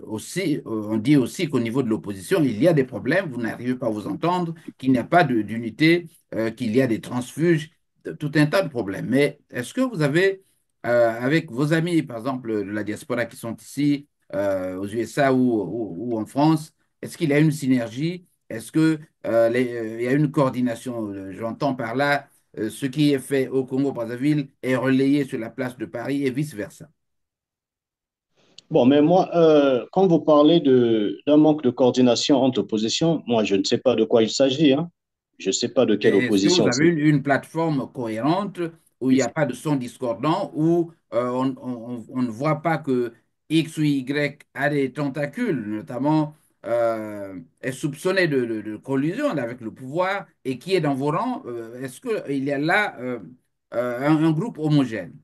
aussi, on dit aussi qu'au niveau de l'opposition, il y a des problèmes, vous n'arrivez pas à vous entendre, qu'il n'y a pas d'unité, qu'il y a des transfuges, tout un tas de problèmes. Mais est-ce que vous avez, avec vos amis, par exemple, de la diaspora qui sont ici, aux USA ou en France, est-ce qu'il y a une synergie? Est-ce que, il y a une coordination? J'entends par là, ce qui est fait au Congo-Brazzaville est relayé sur la place de Paris et vice-versa. Bon, mais moi, quand vous parlez d'un manque de coordination entre oppositions, moi, je ne sais pas de quoi il s'agit, hein. Je ne sais pas de quelle Est-ce que vous opposition avez c'est. une plateforme cohérente où il n'y a pas de son discordant, où on ne voit pas que X ou Y a des tentacules, notamment est soupçonné de collusion avec le pouvoir et qui est dans vos rangs? Est-ce qu'il y a là un groupe homogène?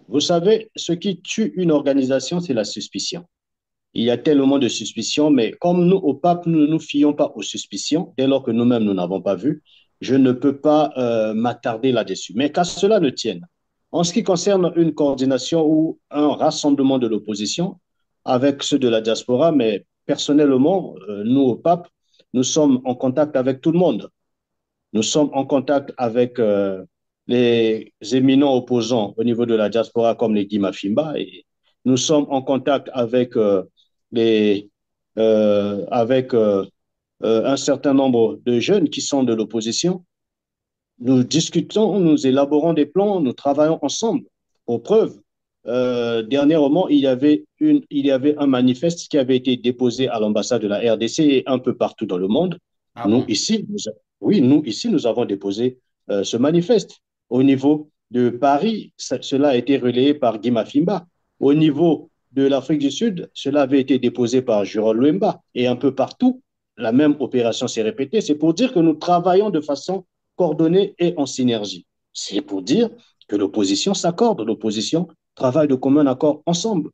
Vous savez, ce qui tue une organisation, c'est la suspicion. Il y a tellement de suspicions, mais comme nous, au pape, nous ne nous fions pas aux suspicions, dès lors que nous-mêmes, nous n'avons pas vu, je ne peux pas m'attarder là-dessus. Mais qu'à cela ne tienne, en ce qui concerne une coordination ou un rassemblement de l'opposition avec ceux de la diaspora, mais personnellement, nous, au pape, nous sommes en contact avec tout le monde. Nous sommes en contact avec les éminents opposants au niveau de la diaspora comme les Guy Mafimba et nous sommes en contact avec, les, avec un certain nombre de jeunes qui sont de l'opposition. Nous discutons, nous élaborons des plans, nous travaillons ensemble. Pour preuve, dernièrement, il y avait un manifeste qui avait été déposé à l'ambassade de la RDC et un peu partout dans le monde. Ah Nous, bon? ici, oui, nous, ici, nous avons déposé ce manifeste. Au niveau de Paris, cela a été relayé par Guy Mafimba. Au niveau de l'Afrique du Sud, cela avait été déposé par Jérôme Louemba. Et un peu partout, la même opération s'est répétée. C'est pour dire que nous travaillons de façon coordonnée et en synergie. C'est pour dire que l'opposition s'accorde, l'opposition travaille de commun accord ensemble.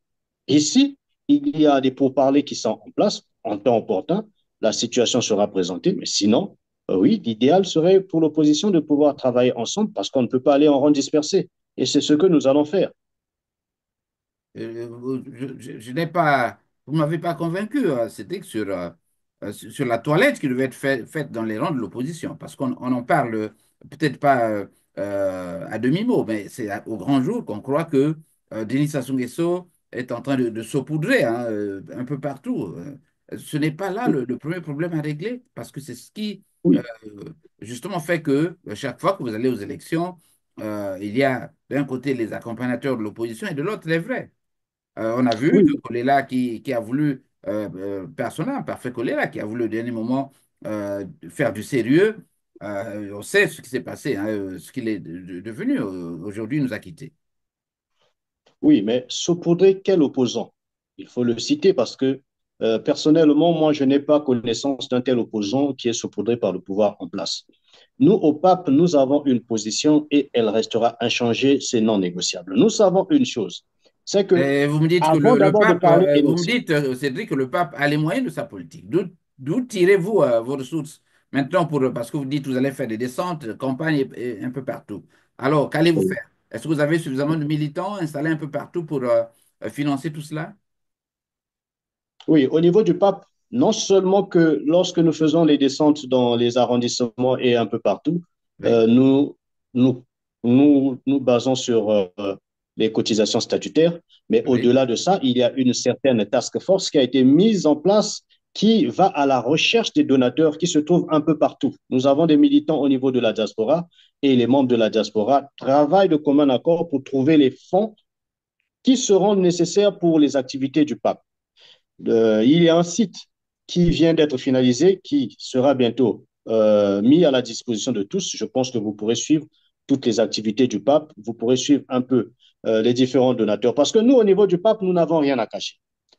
Ici, il y a des pourparlers qui sont en place en temps opportun, la situation sera présentée, mais sinon, oui, l'idéal serait pour l'opposition de pouvoir travailler ensemble parce qu'on ne peut pas aller en rang dispersé. Et c'est ce que nous allons faire. Je n'ai pas, vous ne m'avez pas convaincu, c'était que sur la toilette qui devait être faite dans les rangs de l'opposition, parce qu'on en parle peut-être pas à demi-mot, mais c'est au grand jour qu'on croit que Denis Sassou Nguesso est en train de saupoudrer hein, un peu partout. Ce n'est pas là le premier problème à régler, parce que c'est ce qui, euh, Oui, justement, fait que chaque fois que vous allez aux élections, il y a d'un côté les accompagnateurs de l'opposition et de l'autre les vrais. On a vu oui, Kolela qui a voulu, personnellement, parfait Kolela, qui a voulu au dernier moment faire du sérieux. On sait ce qui s'est passé, hein, ce qu'il est devenu. Aujourd'hui, il nous a quittés. oui, mais saupoudrer quel opposant? Il faut le citer parce que personnellement, moi, je n'ai pas connaissance d'un tel opposant qui est saupoudré par le pouvoir en place. Nous, au pape, nous avons une position et elle restera inchangée, c'est non négociable. Nous savons une chose, c'est que Et vous me dites que avant le d'abord de pape, parler vous me élection, dites, Cédric, que le pape a les moyens de sa politique. D'où tirez-vous vos ressources maintenant parce que vous dites que vous allez faire des descentes, campagnes un peu partout. Alors, qu'allez-vous faire? Est-ce que vous avez suffisamment de militants installés un peu partout pour financer tout cela? oui, au niveau du pape, non seulement que lorsque nous faisons les descentes dans les arrondissements et un peu partout, Oui, nous, nous, nous basons sur les cotisations statutaires, mais oui. au-delà de ça, il y a une certaine task force qui a été mise en place qui va à la recherche des donateurs qui se trouvent un peu partout. Nous avons des militants au niveau de la diaspora et les membres de la diaspora travaillent de commun accord pour trouver les fonds qui seront nécessaires pour les activités du pape. Il y a un site qui vient d'être finalisé, qui sera bientôt mis à la disposition de tous. Je pense que vous pourrez suivre toutes les activités du pape, vous pourrez suivre un peu les différents donateurs. Parce que nous, au niveau du pape, nous n'avons rien à cacher.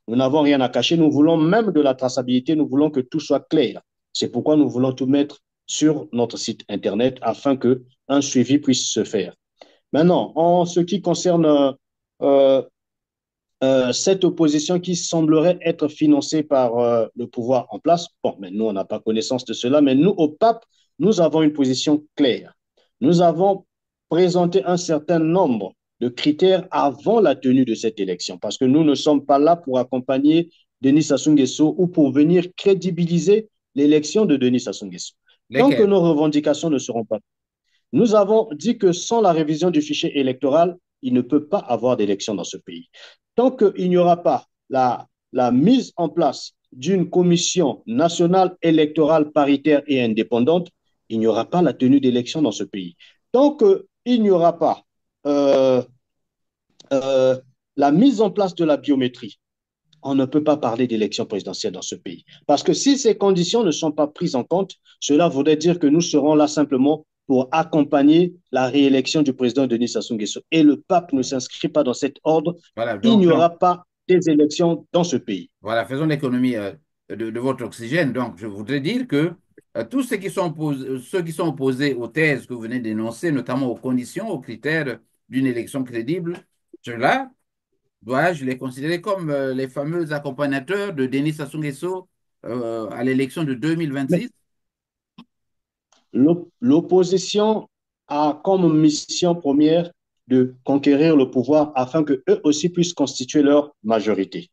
Nous n'avons rien à cacher. Nous voulons même de la traçabilité. Nous voulons que tout soit clair. C'est pourquoi nous voulons tout mettre sur notre site Internet afin qu'un suivi puisse se faire. Maintenant, en ce qui concerne euh, cette opposition qui semblerait être financée par le pouvoir en place. Bon, mais nous, on n'a pas connaissance de cela, mais nous, au pape, nous avons une position claire. Nous avons présenté un certain nombre de critères avant la tenue de cette élection, parce que nous ne sommes pas là pour accompagner Denis Sassou Nguesso ou pour venir crédibiliser l'élection de Denis Sassou Nguesso. Tant que Lesquels? nos revendications ne seront pas, nous avons dit que sans la révision du fichier électoral, il ne peut pas avoir d'élection dans ce pays. Tant qu'il n'y aura pas la mise en place d'une commission nationale électorale paritaire et indépendante, il n'y aura pas la tenue d'élection dans ce pays. Tant qu'il n'y aura pas euh, euh, la mise en place de la biométrie, on ne peut pas parler d'élection présidentielle dans ce pays. Parce que si ces conditions ne sont pas prises en compte, cela voudrait dire que nous serons là simplement pour accompagner la réélection du président Denis Sassou Nguesso. Et le pape ne s'inscrit pas dans cet ordre. Voilà, Il donc, n'y aura pas des élections dans ce pays. voilà, faisons l'économie de votre oxygène. Donc, je voudrais dire que tous ceux qui sont opposés aux thèses que vous venez d'énoncer, notamment aux conditions, aux critères d'une élection crédible, ceux-là, dois-je les considérer comme les fameux accompagnateurs de Denis Sassou Nguesso à l'élection de Mais 2026? l'opposition a comme mission première de conquérir le pouvoir afin qu'eux aussi puissent constituer leur majorité.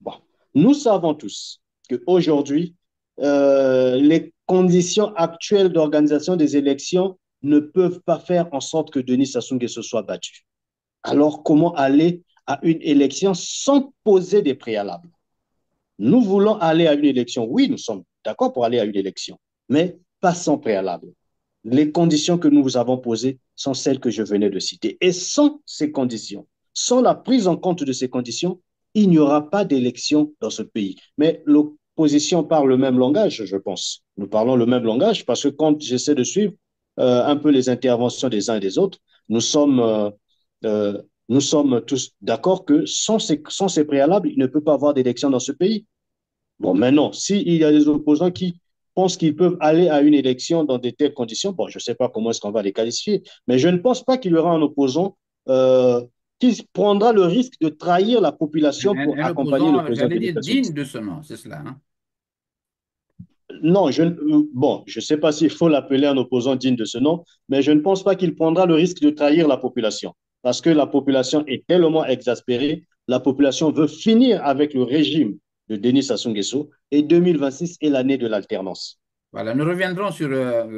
Bon, nous savons tous qu'aujourd'hui, les conditions actuelles d'organisation des élections ne peuvent pas faire en sorte que Denis Sassou Nguesso soit battu. Alors, comment aller à une élection sans poser des préalables? Nous voulons aller à une élection. Oui, nous sommes d'accord pour aller à une élection, mais pas sans préalable. Les conditions que nous vous avons posées sont celles que je venais de citer. Et sans ces conditions, sans la prise en compte de ces conditions, il n'y aura pas d'élection dans ce pays. Mais l'opposition parle le même langage, je pense. Nous parlons le même langage parce que quand j'essaie de suivre un peu les interventions des uns et des autres, nous sommes, euh, euh, nous sommes tous d'accord que sans ces préalables, il ne peut pas avoir d'élection dans ce pays. Bon, maintenant, s'il y a des opposants qui pensent qu'ils peuvent aller à une élection dans de telles conditions, bon, je ne sais pas comment est-ce qu'on va les qualifier, mais je ne pense pas qu'il y aura un opposant euh, qui prendra le risque de trahir la population pour Un accompagner le opposant, président j'allais de dire, l'État. digne de ce nom, c'est cela, hein? Non, bon, je ne sais pas s'il faut l'appeler un opposant digne de ce nom, mais je ne pense pas qu'il prendra le risque de trahir la population, parce que la population est tellement exaspérée, la population veut finir avec le régime de Denis Sassou Nguesso, et 2026 est l'année de l'alternance. Voilà, nous reviendrons sur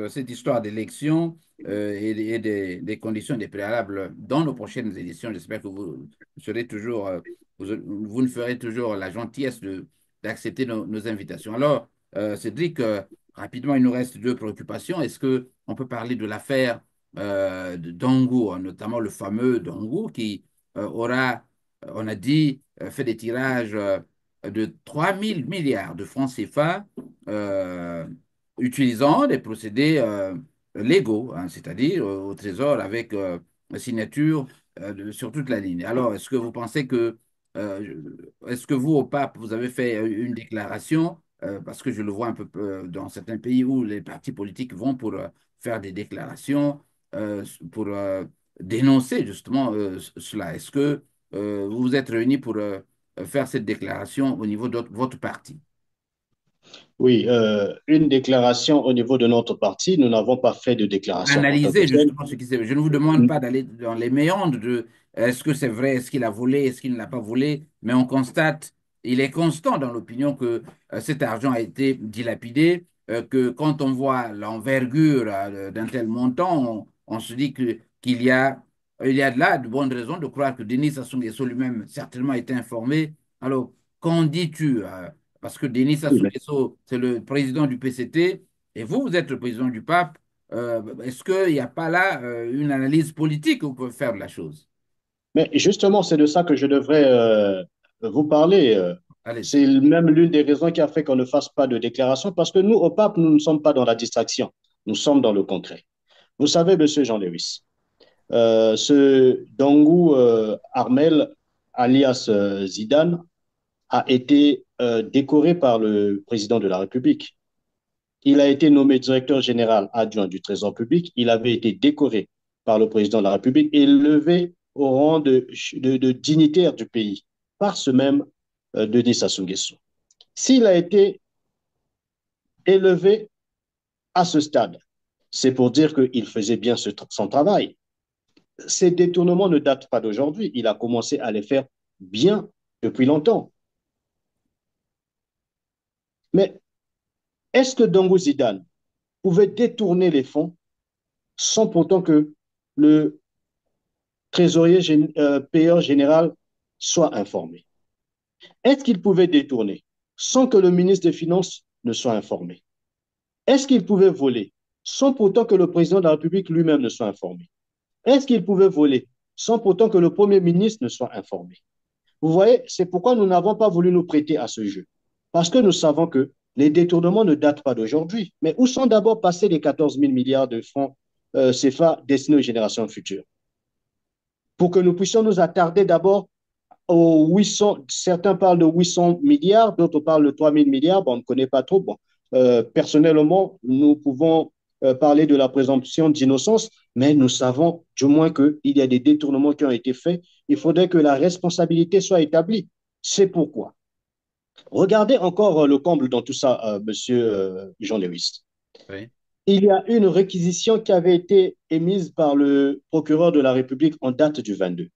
cette histoire d'élection et des conditions des préalables dans nos prochaines éditions. J'espère que vous serez toujours, vous ne ferez toujours la gentillesse d'accepter nos invitations. Alors, Cédric, rapidement, il nous reste deux préoccupations. Est-ce que on peut parler de l'affaire de Dongo, hein, notamment le fameux Dongo qui aura, on a dit, fait des tirages de 3000 milliards de francs CFA. euh, Utilisant des procédés légaux, hein, c'est-à-dire au Trésor avec la signature sur toute la ligne. Alors, est-ce que vous pensez que, est-ce que vous, au pape, vous avez fait une déclaration, parce que je le vois un peu dans certains pays où les partis politiques vont pour faire des déclarations, pour dénoncer justement cela. Est-ce que vous vous êtes réunis pour faire cette déclaration au niveau de votre parti? Oui, une déclaration au niveau de notre parti, nous n'avons pas fait de déclaration en tant que Analyser telle. justement ce qui s'est fait. Je ne vous demande pas d'aller dans les méandres de est-ce que c'est vrai, est-ce qu'il a volé, est-ce qu'il ne l'a pas volé, mais on constate, il est constant dans l'opinion que cet argent a été dilapidé, que quand on voit l'envergure d'un tel montant, on se dit il y a de là de bonnes raisons de croire que Denis Sassou Nguesso lui-même certainement a été informé. Alors, qu'en dis-tu? Parce que Denis Oui, Sassou Nguesso, c'est le président du PCT et vous, vous êtes le président du pape. Est-ce qu'il n'y a pas là une analyse politique que vous pouvez faire de la chose? mais justement, c'est de ça que je devrais vous parler. Allez-y. C'est même l'une des raisons qui a fait qu'on ne fasse pas de déclaration, parce que nous, au pape, nous ne sommes pas dans la distraction, nous sommes dans le concret. Vous savez, Monsieur Jean Lewis, ce Dangou Armel, alias Zidane, a été décoré par le président de la République. Il a été nommé directeur général adjoint du Trésor public. Il avait été décoré par le président de la République et élevé au rang de dignitaire du pays par ce même Denis Sassou Nguesso. S'il a été élevé à ce stade, c'est pour dire qu'il faisait bien son travail. Ces détournements ne datent pas d'aujourd'hui. Il a commencé à les faire bien depuis longtemps. Mais est-ce que Dongo Zidane pouvait détourner les fonds sans pourtant que le payeur général soit informé? Est-ce qu'il pouvait détourner sans que le ministre des Finances ne soit informé? Est-ce qu'il pouvait voler sans pourtant que le président de la République lui-même ne soit informé? Est-ce qu'il pouvait voler sans pourtant que le Premier ministre ne soit informé? Vous voyez, c'est pourquoi nous n'avons pas voulu nous prêter à ce jeu. Parce que nous savons que les détournements ne datent pas d'aujourd'hui. Mais où sont d'abord passés les 14 000 milliards de francs CFA destinés aux générations futures? Pour que nous puissions nous attarder d'abord aux 800, certains parlent de 800 milliards, d'autres parlent de 3 000 milliards, bon, on ne connaît pas trop. Bon, personnellement, nous pouvons parler de la présomption d'innocence, mais nous savons du moins qu'il y a des détournements qui ont été faits. Il faudrait que la responsabilité soit établie. C'est pourquoi. Regardez encore le comble dans tout ça, monsieur Jean Lewis. Oui. Il y a une réquisition qui avait été émise par le procureur de la République en date du 22,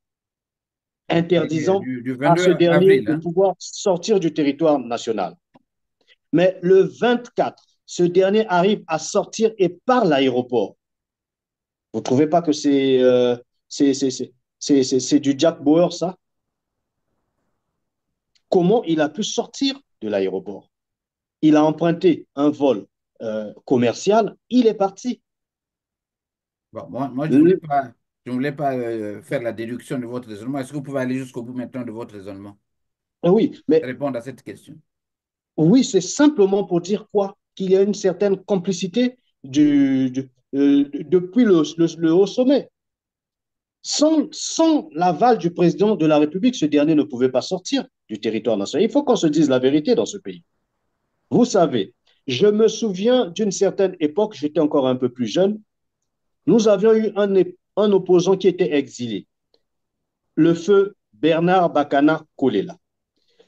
interdisant Du à 22 ce dernier avril, de hein? pouvoir sortir du territoire national. Mais le 24, ce dernier arrive à sortir et par l'aéroport. Vous ne trouvez pas que c'est du Jack Bauer, ça? Comment il a pu sortir de l'aéroport? Il a emprunté un vol commercial, il est parti. Bon, moi Le- je voulais pas faire la déduction de votre raisonnement. Est-ce que vous pouvez aller jusqu'au bout maintenant de votre raisonnement? oui, mais Répondre à cette question. oui, c'est simplement pour dire quoi? Qu'il y a une certaine complicité depuis le haut sommet. Sans l'aval du président de la République, ce dernier ne pouvait pas sortir du territoire national. Il faut qu'on se dise la vérité dans ce pays. Vous savez, je me souviens d'une certaine époque, j'étais encore un peu plus jeune, nous avions eu un opposant qui était exilé, le feu Bernard Bakana Kolela,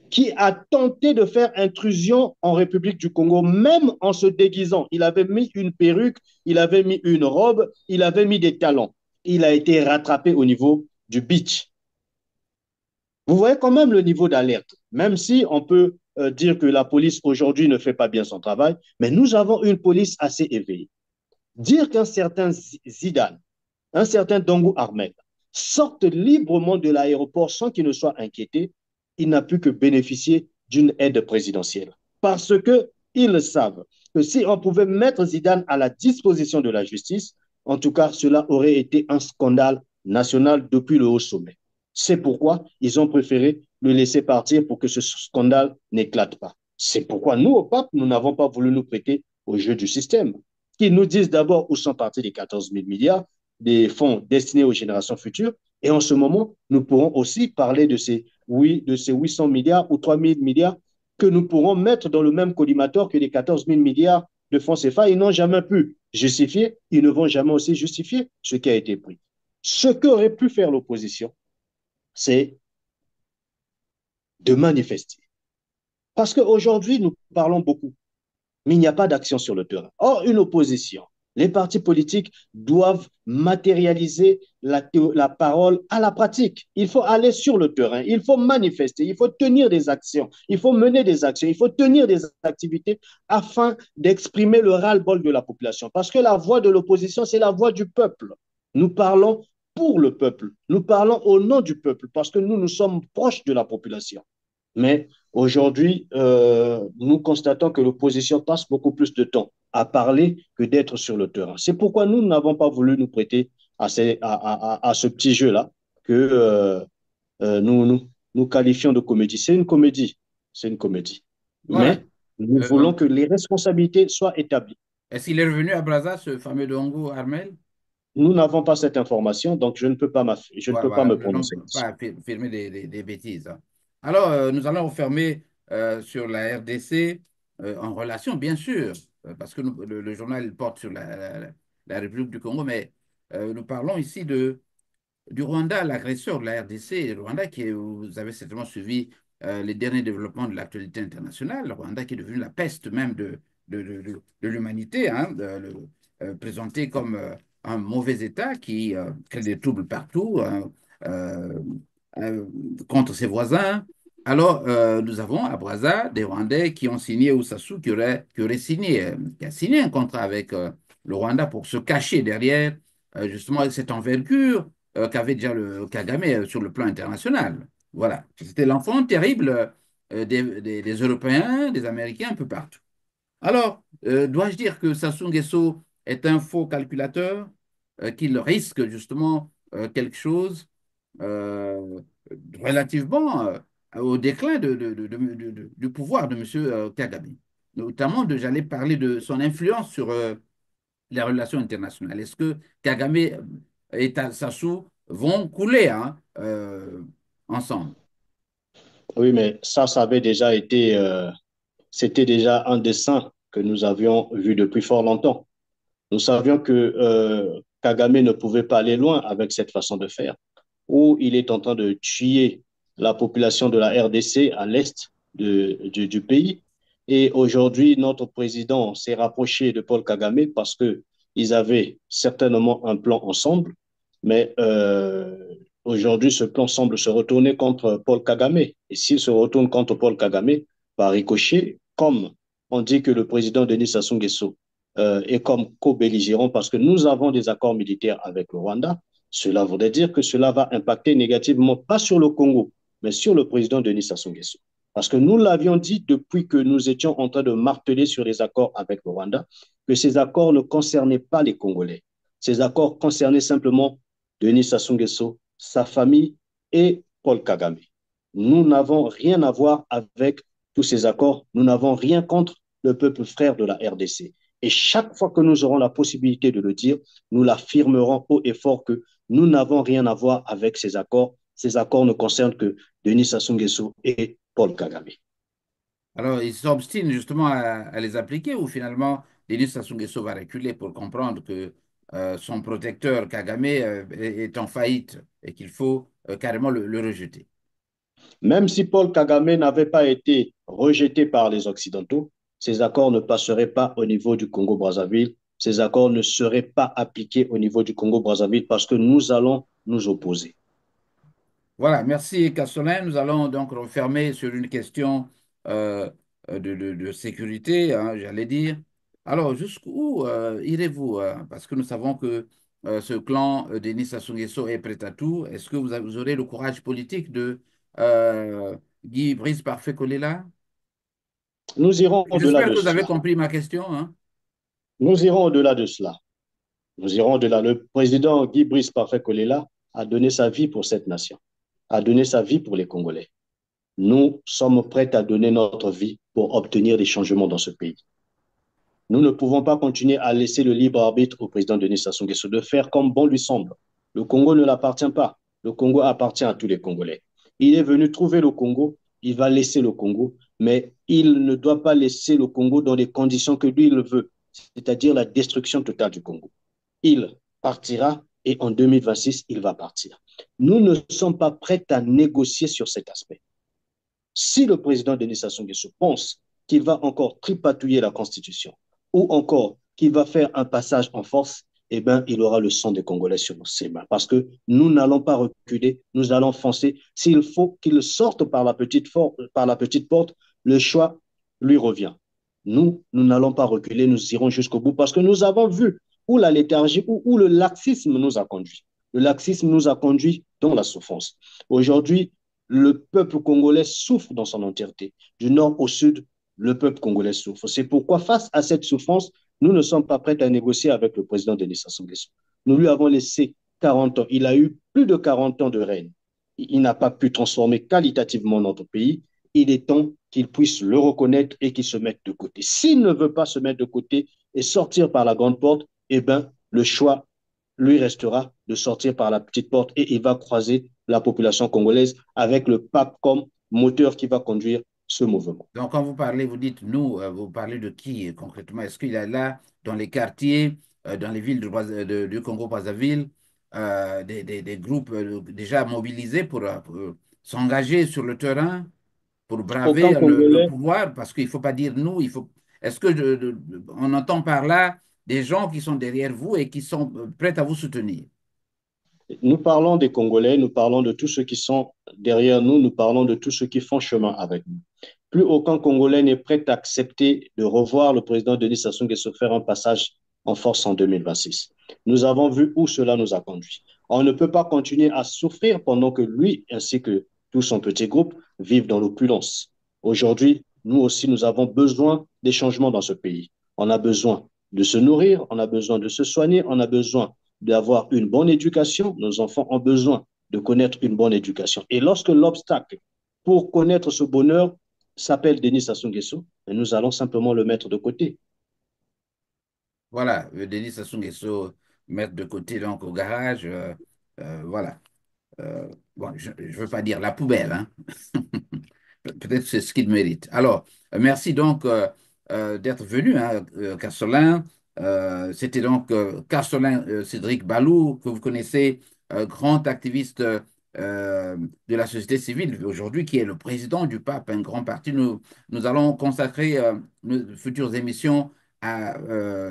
qui a tenté de faire intrusion en République du Congo, même en se déguisant. Il avait mis une perruque, il avait mis une robe, il avait mis des talons. Il a été rattrapé au niveau du beach. Vous voyez quand même le niveau d'alerte, même si on peut dire que la police aujourd'hui ne fait pas bien son travail, mais nous avons une police assez éveillée. Dire qu'un certain Zidane, un certain Dongo Ahmed sortent librement de l'aéroport sans qu'ils ne soient inquiétés, il n'a pu que bénéficier d'une aide présidentielle. Parce qu'ils savent que si on pouvait mettre Zidane à la disposition de la justice, en tout cas, cela aurait été un scandale national depuis le haut sommet. C'est pourquoi ils ont préféré le laisser partir pour que ce scandale n'éclate pas. C'est pourquoi nous, au pape, nous n'avons pas voulu nous prêter au jeu du système. Qu'ils nous disent d'abord où sont partis les 14 000 milliards des fonds destinés aux générations futures. Et en ce moment, nous pourrons aussi parler de ces, oui, de ces 800 milliards ou 3 000 milliards que nous pourrons mettre dans le même collimateur que les 14 000 milliards de fonds CFA. Ils n'ont jamais pu justifier, ils ne vont jamais aussi justifier ce qui a été pris. Ce qu'aurait pu faire l'opposition, c'est de manifester. Parce qu'aujourd'hui, nous parlons beaucoup, mais il n'y a pas d'action sur le terrain. Or, une opposition, les partis politiques doivent matérialiser la parole à la pratique. Il faut aller sur le terrain, il faut manifester, il faut tenir des actions, il faut mener des actions, il faut tenir des activités afin d'exprimer le ras-le-bol de la population. Parce que la voix de l'opposition, c'est la voix du peuple. Nous parlons pour le peuple, nous parlons au nom du peuple, parce que nous sommes proches de la population. Mais aujourd'hui, nous constatons que l'opposition passe beaucoup plus de temps à parler que d'être sur le terrain. C'est pourquoi nous n'avons pas voulu nous prêter à ce petit jeu-là que nous qualifions de comédie. C'est une comédie. C'est une comédie. Voilà. Mais nous voulons Donc, que les responsabilités soient établies. est-ce qu'il est revenu à Brazza, ce fameux Dongo Armel? Nous n'avons pas cette information, donc je ne Voilà, peux pas voilà. me Donc, prononcer là-dessus. pas firmer des bêtises, hein. Alors, nous allons refermer sur la RDC en relation, bien sûr, parce que le journal porte sur la République du Congo, mais nous parlons ici du Rwanda, l'agresseur de la RDC, le Rwanda vous avez certainement suivi les derniers développements de l'actualité internationale, le Rwanda qui est devenu la peste même de l'humanité, hein, présenté comme un mauvais État qui crée des troubles partout, hein, euh, euh, contre ses voisins. Alors, nous avons à Brazza des Rwandais qui ont signé, ou Sassou qui aurait signé, qui a signé un contrat avec le Rwanda pour se cacher derrière justement cette envergure qu'avait déjà le Kagame sur le plan international. Voilà. C'était l'enfant terrible des Européens, des Américains, un peu partout. Alors, dois-je dire que Sassou Nguesso est un faux calculateur, qu'il risque justement quelque chose euh, relativement au déclin du pouvoir de M. Kagame. Notamment, j'allais parler de son influence sur les relations internationales. Est-ce que Kagame et Sassou vont couler, hein, ensemble? Oui, mais ça avait déjà été, c'était déjà un dessin que nous avions vu depuis fort longtemps. Nous savions que Kagame ne pouvait pas aller loin avec cette façon de faire, où il est en train de tuer la population de la RDC à l'est du pays. Et aujourd'hui, notre président s'est rapproché de Paul Kagame parce qu'ils avaient certainement un plan ensemble, mais aujourd'hui, ce plan semble se retourner contre Paul Kagame. Et s'il se retourne contre Paul Kagame, par ricochet, comme on dit que le président Denis Sassou Nguesso est comme co-belligérant parce que nous avons des accords militaires avec le Rwanda, cela voudrait dire que cela va impacter négativement, pas sur le Congo, mais sur le président Denis Sassou Nguesso. Parce que nous l'avions dit depuis que nous étions en train de marteler sur les accords avec le Rwanda, que ces accords ne concernaient pas les Congolais. Ces accords concernaient simplement Denis Sassou Nguesso, sa famille et Paul Kagame. Nous n'avons rien à voir avec tous ces accords. Nous n'avons rien contre le peuple frère de la RDC. Et chaque fois que nous aurons la possibilité de le dire, nous l'affirmerons haut et fort que nous n'avons rien à voir avec ces accords. Ces accords ne concernent que Denis Sassou Nguesso et Paul Kagame. Alors, il s'obstine justement à les appliquer ou finalement, Denis Sassou Nguesso va reculer pour comprendre que son protecteur Kagame est en faillite et qu'il faut carrément le rejeter. Même si Paul Kagame n'avait pas été rejeté par les Occidentaux, ces accords ne passeraient pas au niveau du Congo-Brazzaville. Ces accords ne seraient pas appliqués au niveau du Congo-Brazzaville parce que nous allons nous opposer. Voilà, merci Cassolin. Nous allons donc refermer sur une question euh, de sécurité, hein, j'allais dire. Alors, jusqu'où irez-vous, hein? Parce que nous savons que ce clan Denis Sassou Nguesso est prêt à tout. Est-ce que vous aurez le courage politique de Guy Brice Parfait Kolela? Nous irons au-delà J'espère de que vous avez cela. compris ma question, hein. Nous irons au-delà de cela. Nous irons au-delà. Le président Guy Brice Parfait Kolela a donné sa vie pour cette nation, a donné sa vie pour les Congolais. Nous sommes prêts à donner notre vie pour obtenir des changements dans ce pays. Nous ne pouvons pas continuer à laisser le libre arbitre au président Denis Sassou Nguesso de faire comme bon lui semble. Le Congo ne l'appartient pas. Le Congo appartient à tous les Congolais. Il est venu trouver le Congo, il va laisser le Congo, mais il ne doit pas laisser le Congo dans les conditions que lui il veut, c'est-à-dire la destruction totale du Congo. Il partira et en 2026, il va partir. Nous ne sommes pas prêts à négocier sur cet aspect. Si le président Denis Sassou Nguesso pense qu'il va encore tripatouiller la Constitution ou encore qu'il va faire un passage en force, eh bien, il aura le sang des Congolais sur ses mains. Parce que nous n'allons pas reculer, nous allons foncer. S'il faut qu'il sorte par la petite porte, le choix lui revient. Nous n'allons pas reculer, nous irons jusqu'au bout parce que nous avons vu où la léthargie, où le laxisme nous a conduit. Le laxisme nous a conduit dans la souffrance. Aujourd'hui, le peuple congolais souffre dans son entièreté. Du nord au sud, le peuple congolais souffre. C'est pourquoi, face à cette souffrance, nous ne sommes pas prêts à négocier avec le président Denis Sassou Nguesso. Nous lui avons laissé 40 ans. Il a eu plus de 40 ans de règne. Il n'a pas pu transformer qualitativement notre pays. Il est temps qu'il puisse le reconnaître et qu'il se mette de côté. S'il ne veut pas se mettre de côté et sortir par la grande porte, eh bien, le choix lui restera de sortir par la petite porte et il va croiser la population congolaise avec le pape comme moteur qui va conduire ce mouvement. Donc, quand vous parlez, vous dites nous, vous parlez de qui concrètement? Est-ce qu'il y a là, dans les quartiers, dans les villes du Congo-Brazzaville, des groupes déjà mobilisés pour s'engager sur le terrain, pour braver Aucun le Congolais, pouvoir? Parce qu'il ne faut pas dire nous, il faut. Est-ce que on entend par là des gens qui sont derrière vous et qui sont prêts à vous soutenir? nous parlons des Congolais, nous parlons de tous ceux qui sont derrière nous, nous parlons de tous ceux qui font chemin avec nous. Plus aucun Congolais n'est prêt à accepter de revoir le président Denis Sassou Nguesso faire un passage en force en 2026. Nous avons vu où cela nous a conduit. On ne peut pas continuer à souffrir pendant que lui ainsi que tout son petit groupe vivent dans l'opulence. Aujourd'hui, nous aussi, nous avons besoin des changements dans ce pays. On a besoin de se nourrir, on a besoin de se soigner, on a besoin d'avoir une bonne éducation. Nos enfants ont besoin de connaître une bonne éducation. Et lorsque l'obstacle pour connaître ce bonheur s'appelle Denis Sassou Nguesso, nous allons simplement le mettre de côté. Voilà, Denis Sassou Nguesso mettre de côté donc au garage, voilà. Bon, je ne veux pas dire la poubelle, hein. Peut-être c'est ce qu'il mérite. Alors, merci donc d'être venu, hein, Castellin. C'était donc Castellin Cédric Balou, que vous connaissez, grand activiste de la société civile aujourd'hui, qui est le président du PAP, un grand parti. Nous allons consacrer nos futures émissions à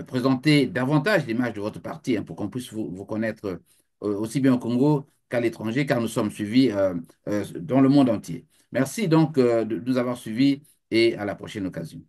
présenter davantage l'image de votre parti, hein, pour qu'on puisse vous connaître aussi bien au Congo qu'à l'étranger, car nous sommes suivis dans le monde entier. Merci donc de nous avoir suivis et à la prochaine occasion.